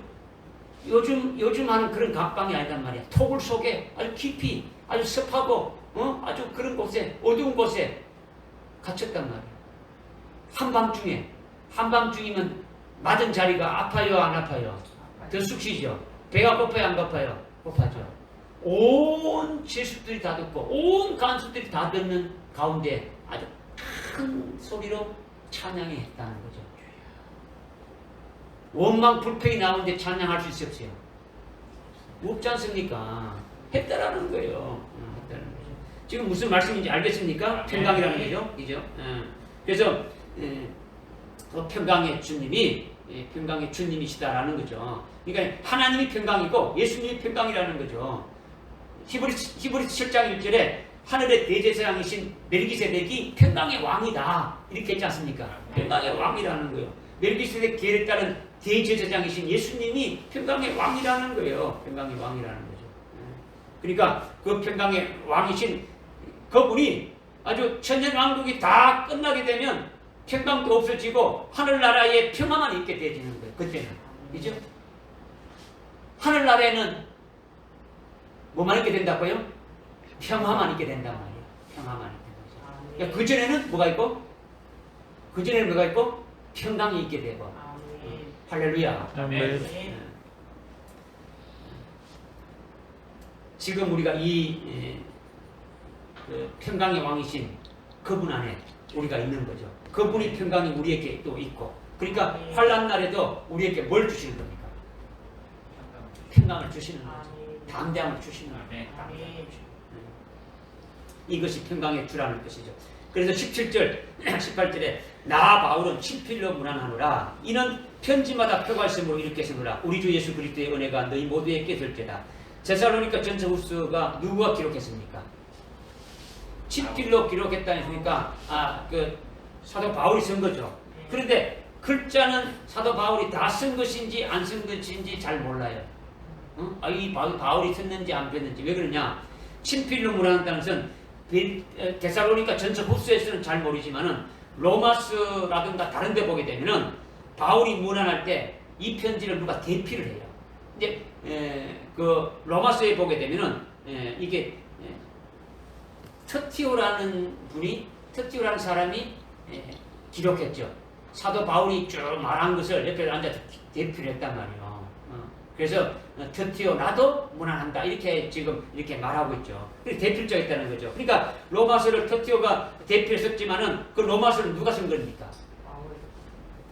요즘 하는 그런 감방이 아니란 말이야. 토굴 속에 아주 깊이 아주 습하고 아주 그런 곳에 어두운 곳에 갇혔단 말이야. 한밤중이면 맞은 자리가 아파요 안 아파요? 더 쑥시죠. 배가 고파요 안 고파요? 고파죠. 온 제수들이 다 듣고 온 간수들이 다 듣는 가운데 아주 큰 소리로 찬양해 했다는 거죠. 원망 불평이 나오는데 찬양할 수 있어요 없어요? 없지 않습니까? 했다라는 거예요. 했다는 거죠. 지금 무슨 말씀인지 알겠습니까? 평강이라는 거죠. 그죠? 그래서 그 평강의 주님이시다라는 거죠. 그러니까 하나님이 평강이고 예수님이 평강이라는 거죠. 히브리서 7장 1절에 하늘의 대제사장이신 멜기세덱이 평강의 왕이다 이렇게 했지 않습니까? 평강의 왕이라는 거예요. 멜기세덱 계를 따른 대제사장이신 예수님이 평강의 왕이라는 거예요. 평강의 왕이라는 거죠. 그러니까 그 평강의 왕이신 그분이 아주 천년왕국이 다 끝나게 되면 평강도 없어지고 하늘나라에 평화만 있게 되지는 거예요. 그때는. 그죠? 하늘나라에는 뭐만 있게 된다고요? 평화만 있게 된단 말이에요. 평화만 있게 되죠. 그러니까 그전에는 뭐가 있고? 그전에는 뭐가 있고? 평강이 있게 되고. 할렐루야. 아멘. 지금 우리가 그 평강의 왕이신 그분 안에 우리가 있는 거죠. 그분이 평강이 우리에게 또 있고. 그러니까 환난 날에도 우리에게 뭘 주시는 겁니까? 평강을 주시는 거죠. 담대함을 주시는 거예요. 이것이 평강의 주라는 것이죠. 그래서 17절, 18절에 나 바울은 친필로 문안하노라. 이는 편지마다 표갈심으로 이렇게 쓰노라. 우리 주 예수 그리스도의 은혜가 너희 모두에게 있을지어다. 데살로니가 전서 후서가 누구가 기록했습니까? 친필로 기록했다니까 그 사도 바울이 쓴 거죠. 그런데 글자는 사도 바울이 다 쓴 것인지 안 쓴 것인지 잘 몰라요. 이 바울이 썼는지 안 썼는지. 왜 그러냐? 친필로 문안한다는 것은 데살로니가 전서 후서에서는 잘 모르지만은 로마서라든가 다른 데 보게 되면은 바울이 문안할 때 이 편지를 누가 대피를 해요. 이제 그 로마서에 보게 되면은 이게 터티오라는 사람이 기록했죠. 사도 바울이 쭉 말한 것을 옆에 앉아서 대피를 했단 말이에요. 그래서 터티오 나도 무난한다 이렇게 지금 이렇게 말하고 있죠. 그래서 대필자가 있다는 거죠. 그러니까 로마서를 터티오가 대필 썼지만은 그 로마서를 누가 쓴 겁니까?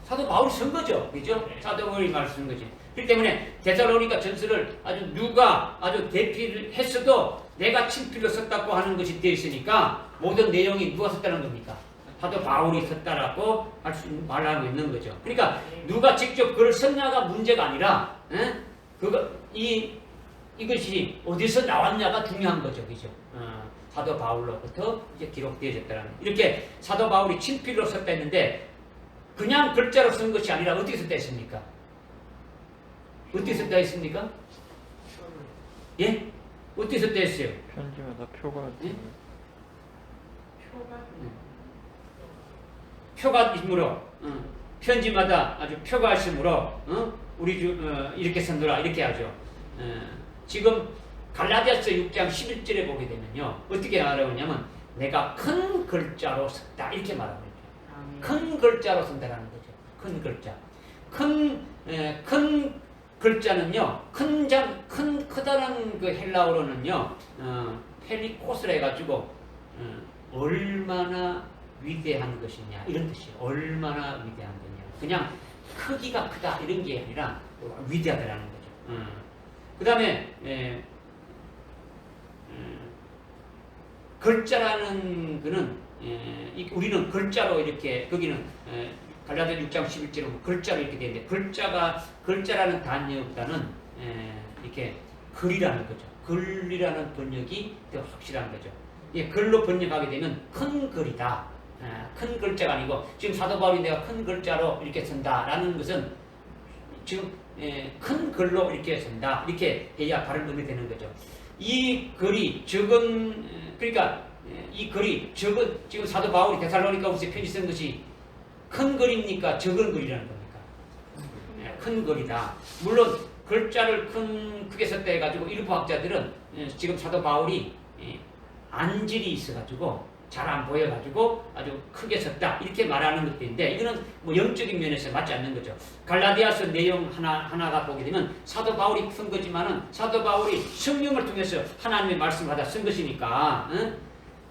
사도 바울이 쓴 거죠. 그죠? 사도 바울이 말 쓴 거지. 그렇기 때문에 데살로니가 전서를 아주 누가 아주 대필을 했어도 내가 친필로 썼다고 하는 것이 되어 있으니까 모든 내용이 누가 썼다는 겁니까? 사도 바울이 썼다라고 말하고 있는 거죠. 그러니까 누가 직접 글을 썼냐가 문제가 아니라 이것이 어디서 나왔냐가 중요한 거죠. 그죠? 사도 바울로부터 이제 기록되어졌다는 이렇게 사도 바울이 친필로 썼다 했는데 그냥 글자로 쓴 것이 아니라 어떻게 썼다 했습니까? 어떻게 썼다 했습니까? 예? 어떻게 썼다 했어요? 편지마다 표가 예? 표가 있으므로 편지마다 아주 표가 있으므로 우리 이렇게 선도라 이렇게 하죠. 지금 갈라디아서 6장 11절에 보게 되면요 어떻게 말하냐면 내가 큰 글자로 썼다 이렇게 말하고 있죠. 큰 글자로 쓴다라는 거죠. 큰 글자. 큰 글자는요 크다는 그 헬라어로는요 펠리코스라 해가지고 얼마나 위대한 것이냐 이런 뜻이에요. 얼마나 위대한 거냐. 그냥 크기가 크다 이런 게 아니라 위대하다라는 거죠. 그 다음에 글자라는 거는 우리는 글자로 이렇게 거기는 갈라디아 6장 11절에 글자로 이렇게 되는데 글자라는 단어보다는 이렇게 글이라는 거죠. 글이라는 번역이 더 확실한 거죠. 글로 번역하게 되면 큰 글이다. 큰 글자가 아니고 지금 사도 바울이 내가 큰 글자로 이렇게 쓴다라는 것은 지금 큰 글로 이렇게 쓴다 이렇게 해야 바른 의미 되는 거죠. 이 글이 적은 그러니까 이 글이 적은 지금 사도 바울이 데살로니가후서에 편지 쓴 것이 큰 글입니까? 적은 글이라는 겁니까? 큰 글이다. 물론 글자를 크게 썼다 해가지고 일부 학자들은 지금 사도 바울이 안질이 있어가지고 잘 안 보여가지고 아주 크게 썼다 이렇게 말하는 것도 있는데 이거는 뭐 영적인 면에서 맞지 않는 거죠. 갈라디아서 내용 하나가 보게 되면 사도 바울이 쓴 거지만은 사도 바울이 성령을 통해서 하나님의 말씀을 받아 쓴 것이니까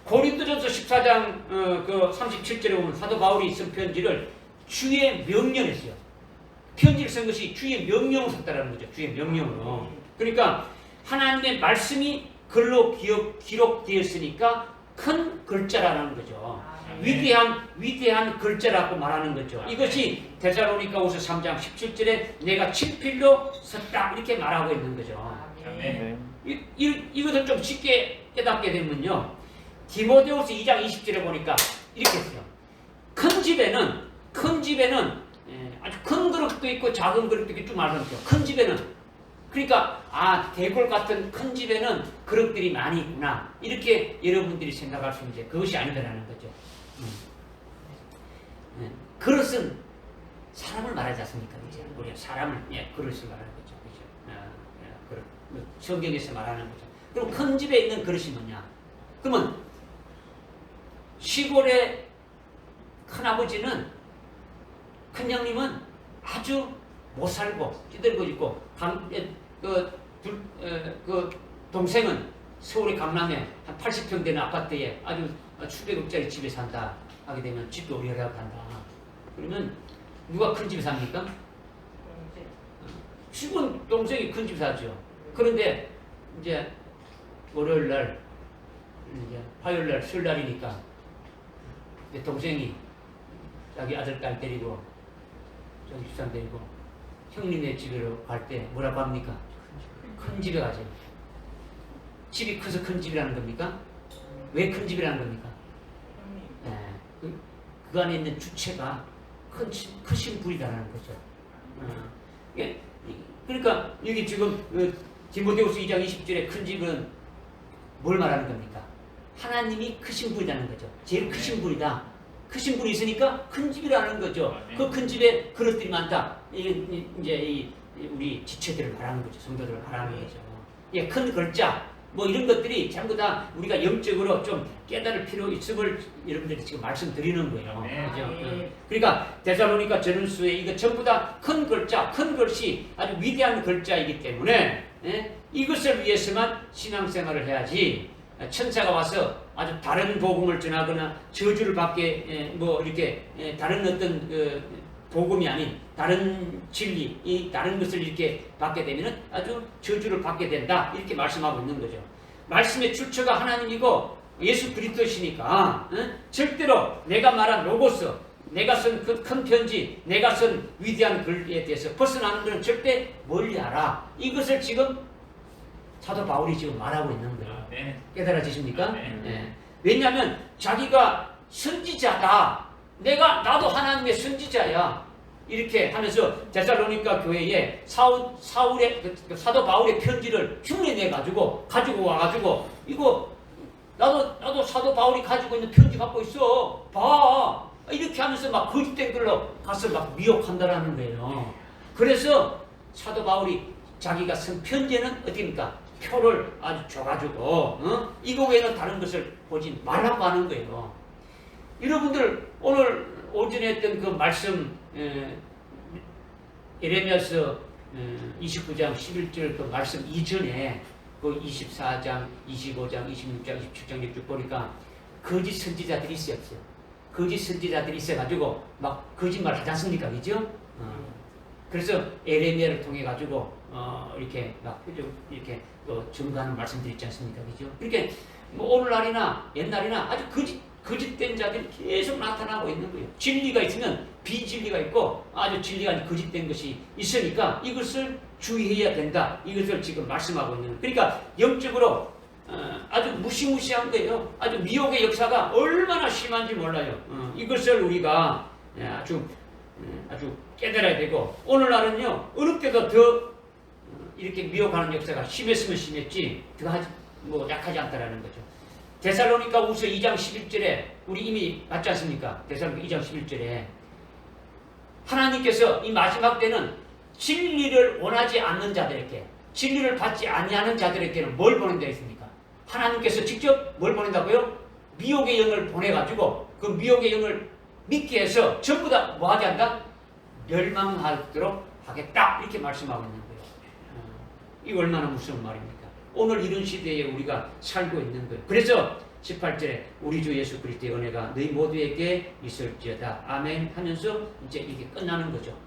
고린도전서 14장 그 37절에 보면 사도 바울이 쓴 편지를 주의 명령을 써요. 편지를 쓴 것이 주의 명령을 썼다라는 거죠. 주의 명령으로. 그러니까 하나님의 말씀이 글로 기록되었으니까 큰 글자라는 거죠. 위대한 글자라고 말하는 거죠. 이것이 데살로니가후서 3장 17절에 내가 친필로 썼다 이렇게 말하고 있는 거죠. 이것을 좀 쉽게 깨닫게 되면요. 디모데후서 2장 20절에 보니까 이렇게 했어요. 큰 집에는 아주 큰 그릇도 있고 작은 그릇도 있고 쭉 말하죠. 큰 집에는 그러니까 대골 같은 큰 집에는 그릇들이 많이 있구나 이렇게 여러분들이 생각할 수 있는데 그것이 아니다라는 거죠. 그릇은 사람을 말하지 않습니까? 우리가 사람을 그릇을 말하는 거죠. 그릇. 성경에서 말하는 거죠. 그럼 큰 집에 있는 그릇이 뭐냐? 그러면 시골의 큰아버지는 큰형님은 아주 못 살고 찌들고 있고 그 동생은 서울의 강남에 한 80평 되는 아파트에 아주 수백억짜리 집에 산다 하게 되면 집도 오리라고 한다. 그러면 누가 큰 집에 삽니까? 시골 동생이 큰 집 사죠. 그런데 이제 월요일 날 이제 화요일 날 설날이니까 동생이 자기 아들 딸 데리고 저기 집사람 데리고 형님네 집으로 갈 때 뭐라고 합니까? 큰 집에 가죠. 집이 커서 큰 집이라는 겁니까? 왜 큰 집이라는 겁니까? 그 안에 있는 주체가 크신 분이라는 거죠. 그러니까 여기 지금 디모데후서 2장 20절에 큰 집은 뭘 말하는 겁니까? 하나님이 크신 분이라는 거죠. 제일 크신 분이다. 크신 분이 있으니까 큰 집이라는 거죠. 그 큰 집에 그릇들이 많다. 이제 우리 지체들을 말하는 거죠. 성도들을 말하는 거죠. 큰 글자, 뭐 이런 것들이 전부 다 우리가 영적으로 좀 깨달을 필요 있음을 여러분들이 지금 말씀드리는 거예요. 그죠? 그러니까 데살로니가 전후서에 이거 전부 다 큰 글자, 큰 글씨, 아주 위대한 글자이기 때문에 이것을 위해서만 신앙생활을 해야지 천사가 와서 아주 다른 복음을 전하거나 저주를 받게 뭐 이렇게 다른 어떤 복음이 아닌 다른 진리, 이 다른 것을 이렇게 받게 되면은 아주 저주를 받게 된다. 이렇게 말씀하고 있는 거죠. 말씀의 출처가 하나님이고 예수 그리스도시니까 절대로 내가 말한 로고스, 내가 쓴 그 큰 편지, 내가 쓴 위대한 글에 대해서 벗어나는 것은 절대 멀리하라. 이것을 지금 사도 바울이 지금 말하고 있는 거예요. 깨달아지십니까? 왜냐하면 자기가 선지자다. 나도 하나님의 선지자야. 이렇게 하면서 데살로니가 교회에 사울의 사도 바울의 편지를 흉내내 가지고 와가지고 이거 나도 사도 바울이 가지고 있는 편지 갖고 있어. 봐. 이렇게 하면서 막 거짓된 글로 가서 막 미혹한다라는 거예요. 그래서 사도 바울이 자기가 쓴 편지는 어떻습니까? 표를 아주 줘가지고 이거 외에는 다른 것을 보지 말라고 하는 거예요. 여러분들 오늘 오전에 했던 그 말씀 예레미야서 29장 11절 그 말씀 이전에 그 24장, 25장, 26장, 27장 이렇게 보니까 거짓 선지자들이 있어요. 거짓 선지자들이 있어가지고 막 거짓말 하지 않습니까? 그죠? 그래서 예레미야를 통해 가지고 이렇게 막 이렇게 증거하는 말씀들이 있지 않습니까? 그죠? 그렇게 뭐 오늘날이나 옛날이나 아주 거짓된 자들이 계속 나타나고 있는 거예요. 진리가 있으면 비진리가 있고 아주 진리가 아닌 거짓된 것이 있으니까 이것을 주의해야 된다. 이것을 지금 말씀하고 있는 거예요. 그러니까 영적으로 아주 무시무시한 거예요. 아주 미혹의 역사가 얼마나 심한지 몰라요. 이것을 우리가 아주 깨달아야 되고 오늘날은요 어느 때도 더 이렇게 미혹하는 역사가 심했으면 심했지 더 약하지 않다라는 거죠. 데살로니가 후서 2장 11절에 우리 이미 봤지 않습니까? 데살로니가 2장 11절에 하나님께서 이 마지막 때는 진리를 원하지 않는 자들에게 진리를 받지 아니하는 자들에게는 뭘 보낸다 했습니까? 하나님께서 직접 뭘 보낸다고요? 미혹의 영을 보내가지고 그 미혹의 영을 믿게 해서 전부 다 뭐하게 한다? 멸망하도록 하겠다 이렇게 말씀하고 있는 거예요. 이거 얼마나 무서운 말입니까? 오늘 이런 시대에 우리가 살고 있는 거예요. 그래서 18절에 우리 주 예수 그리스도의 은혜가 너희 모두에게 있을지어다. 아멘 하면서 이제 이게 끝나는 거죠.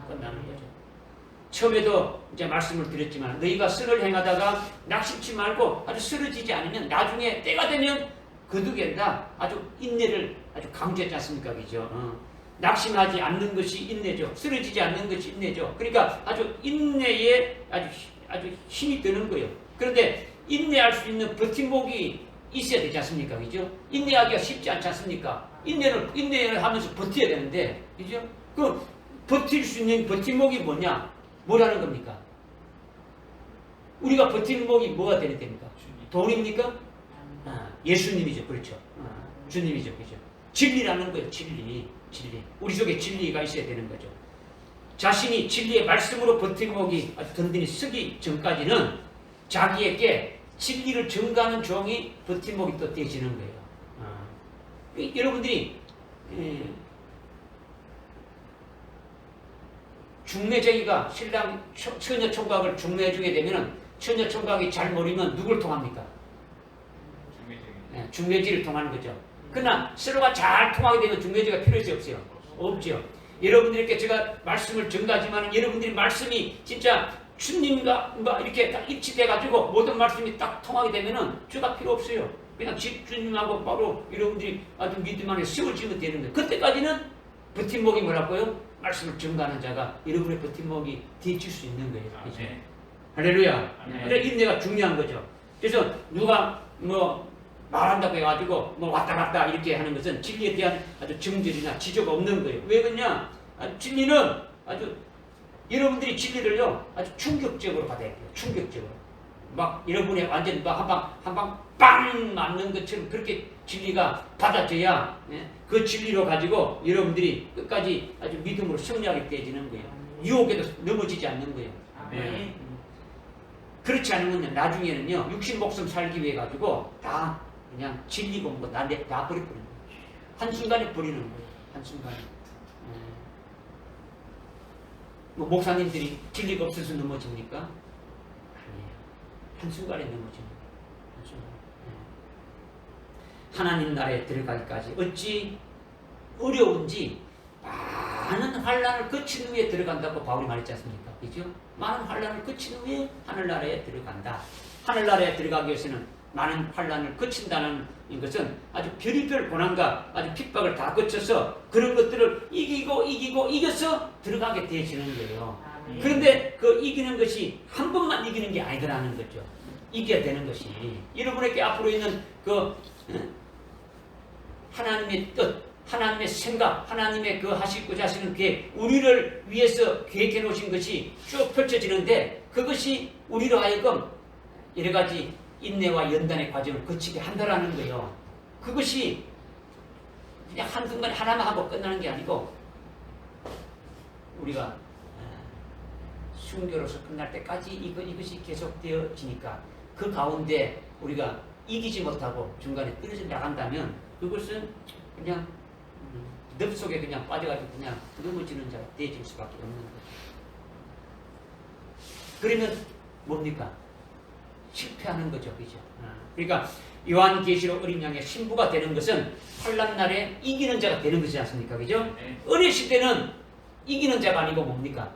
끝나는 거죠. 처음에도 이제 말씀을 드렸지만 너희가 선을 행하다가 낙심치 말고 아주 쓰러지지 않으면 나중에 때가 되면 거두겠다. 아주 인내를 아주 강조했지 않습니까? 그죠? 낙심하지 않는 것이 인내죠. 쓰러지지 않는 것이 인내죠. 그러니까 아주 인내에 아주 힘이 드는 거예요. 그런데 인내할 수 있는 버팀목이 있어야 되지 않습니까? 그죠? 인내하기가 쉽지 않지 않습니까? 인내를 하면서 버텨야 되는데, 그죠? 그 버틸 수 있는 버팀목이 뭐라는 겁니까? 우리가 버팀목이 뭐가 되는 됩니까? 돈입니까? 예수님이죠. 그렇죠. 주님이죠. 그죠? 진리라는 거예요. 진리. 우리 속에 진리가 있어야 되는 거죠. 자신이 진리의 말씀으로 버팀목이 든든히 서기 전까지는 자기에게 진리를 증거하는 종이 버팀목이 또 되어지는 거예요. 여러분들이 중매쟁이가 신랑 처녀 총각을 중매해주게 되면 처녀 총각이 잘 모르면 누굴 통합니까? 중매지를 통하는 거죠. 그러나 서로가 잘 통하게 되면 중매지가 필요해서 없어요? 없죠. 여러분들께 제가 말씀을 전가하지만 여러분들이 말씀이 진짜 주님과 이렇게 딱 일치돼가지고 모든 말씀이 딱 통하게 되면은 주가 필요 없어요. 그냥 주님하고 바로 여러분들이 아주 믿음 안에 세워지면 되는 거예요. 그때까지는 버팀목이 뭐라고요? 말씀을 전가하는 자가 여러분의 버팀목이 되어질 수 있는 거예요. 그렇죠? 할렐루야. 그래 인내가 중요한 거죠. 그래서 누가 말한다고 해가지고 왔다 갔다 이렇게 하는 것은 진리에 대한 아주 정절이나 지적 없는 거예요. 왜 그러냐? 진리는 아주 여러분들이 진리를요 아주 충격적으로 받아야 돼요. 충격적으로 막 여러분의 완전 한 방 빵 맞는 것처럼 그렇게 진리가 받아져야 그 진리로 가지고 여러분들이 끝까지 아주 믿음으로 승리하게 되어지는 거예요. 유혹에도 넘어지지 않는 거예요. 그렇지 않으면 나중에는요 육신 목숨 살기 위해 가지고 다 그냥 질리고 뭐 다 버려버리는 거예요. 한순간에 버리는 거예요. 한순간에. 뭐 목사님들이 진리가 없어서 넘어집니까? 아니에요. 한순간에 넘어집니다. 한순간에. 하나님 나라에 들어가기까지 어찌 어려운지 많은 환란을 거친 후에 들어간다고 바울이 말했지 않습니까? 그죠? 많은 환란을 거친 후에 하늘나라에 들어간다. 하늘나라에 들어가기 위해서는 많은 환란을 거친다는 것은 아주 별의별 고난과 아주 핍박을 다 거쳐서 그런 것들을 이겨서 들어가게 되어지는 거예요. 그런데 그 이기는 것이 한 번만 이기는 게 아니더라는 거죠. 이겨야 되는 것이 여러분에게 앞으로 있는 그 하나님의 뜻, 하나님의 생각, 하나님의 그 하시고자 하시는 계획, 우리를 위해서 계획해 놓으신 것이 쭉 펼쳐지는데 그것이 우리로 하여금 여러 가지 인내와 연단의 과정을 거치게 한다라는 거예요. 그것이 그냥 한순간에 하나만 하고 끝나는 게 아니고 우리가 순교로서 끝날 때까지 이것이 계속되어지니까 그 가운데 우리가 이기지 못하고 중간에 떨어져 나간다면 그것은 그냥 늪 속에 그냥 빠져가지고 그냥 넘어지는 자가 되어질 수밖에 없는 거죠. 그러면 뭡니까? 실패하는 거죠. 그죠? 그러니까 요한계시록 어린 양의 신부가 되는 것은 환난 날에 이기는 자가 되는 것이지 않습니까? 그죠? 은혜 시대는 이기는 자가 아니고 뭡니까?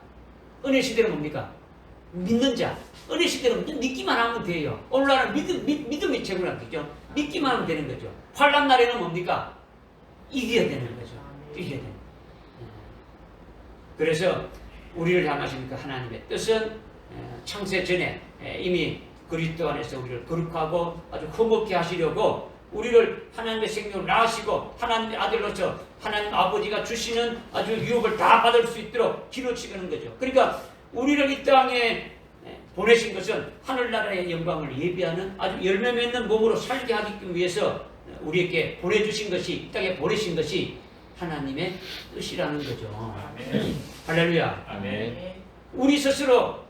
은혜 시대는 뭡니까? 믿는 자. 은혜 시대는 믿기만 하면 돼요. 오늘날은 믿음이 최고란 거죠. 믿기만 하면 되는 거죠. 환난 날에는 뭡니까? 이겨야 되는 거죠. 이겨야 되는 거죠. 그래서 우리를 향하신 그 하나님의 뜻은 창세 전에 이미 그리스도 안에서 우리를 거룩하고 아주 흠없게 하시려고 우리를 하나님의 생명을 낳으시고 하나님의 아들로서 하나님 아버지가 주시는 아주 유업을 다 받을 수 있도록 기로치는 거죠. 그러니까 우리를 이 땅에 보내신 것은 하늘나라의 영광을 예비하는 아주 열매 맺는 몸으로 살게 하기 위해서 우리에게 보내주신 것이, 이 땅에 보내신 것이 하나님의 뜻이라는 거죠. 아멘. 할렐루야. 아멘. 우리 스스로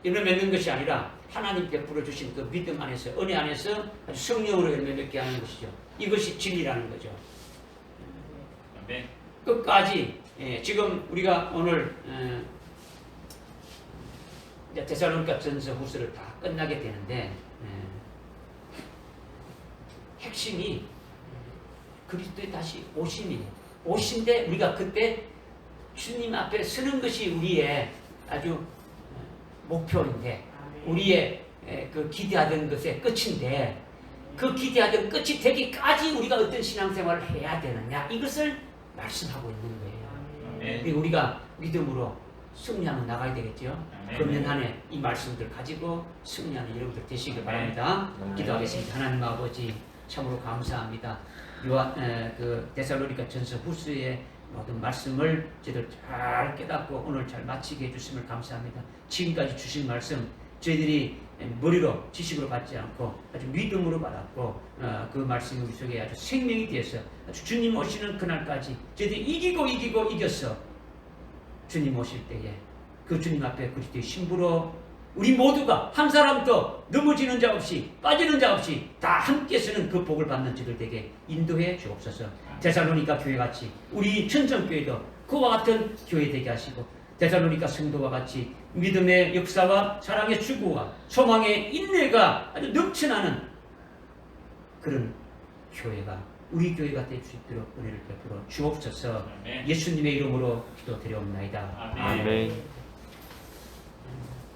열매 맺는 것이 아니라 하나님 베풀어 주신 그 믿음 안에서, 은혜 안에서 아주 성령으로 열매 맺게 하는 것이죠. 이것이 진리라는 거죠. 아멘. 끝까지 지금 우리가 오늘 데살로니가 전서 후서를 다 끝나게 되는데 핵심이 그리스도의 다시 오심이에요. 오신데 우리가 그때 주님 앞에 서는 것이 우리의 아주 목표인데 우리의 그 기대하던 것의 끝인데 그 기대하던 끝이 되기까지 우리가 어떤 신앙생활을 해야 되느냐 이것을 말씀하고 있는 거예요. 그리고 우리가 믿음으로 승리하며 나가야 되겠죠. 금년 한 해 이 말씀들 가지고 승리하는 여러분들 되시길 바랍니다. 기도하겠습니다. 하나님 아버지 참으로 감사합니다. 그 데살로니가 전서 후서의 모든 말씀을 저희들 잘 깨닫고 오늘 잘 마치게 해주심을 감사합니다. 지금까지 주신 말씀 저희들이 머리로 지식으로 받지 않고 아주 믿음으로 받았고 그 말씀이 우리 속에 아주 생명이 되어서 아주 주님 오시는 그날까지 저희들이 이겨서 주님 오실 때에 그 주님 앞에 그리스도의 신부로 우리 모두가 한 사람도 넘어지는 자 없이 빠지는 자 없이 다 함께 쓰는 그 복을 받는 저들에게 인도해 주옵소서. 데살로니가 교회같이 우리 천정교회도 그와 같은 교회 되게 하시고 데살로니가 성도와 같이 믿음의 역사와 사랑의 추구와 소망의 인내가 아주 넘쳐나는 그런 교회가 우리 교회가 될 수 있도록 은혜를 베풀어 주옵소서. 예수님의 이름으로 기도드려옵나이다. 아멘.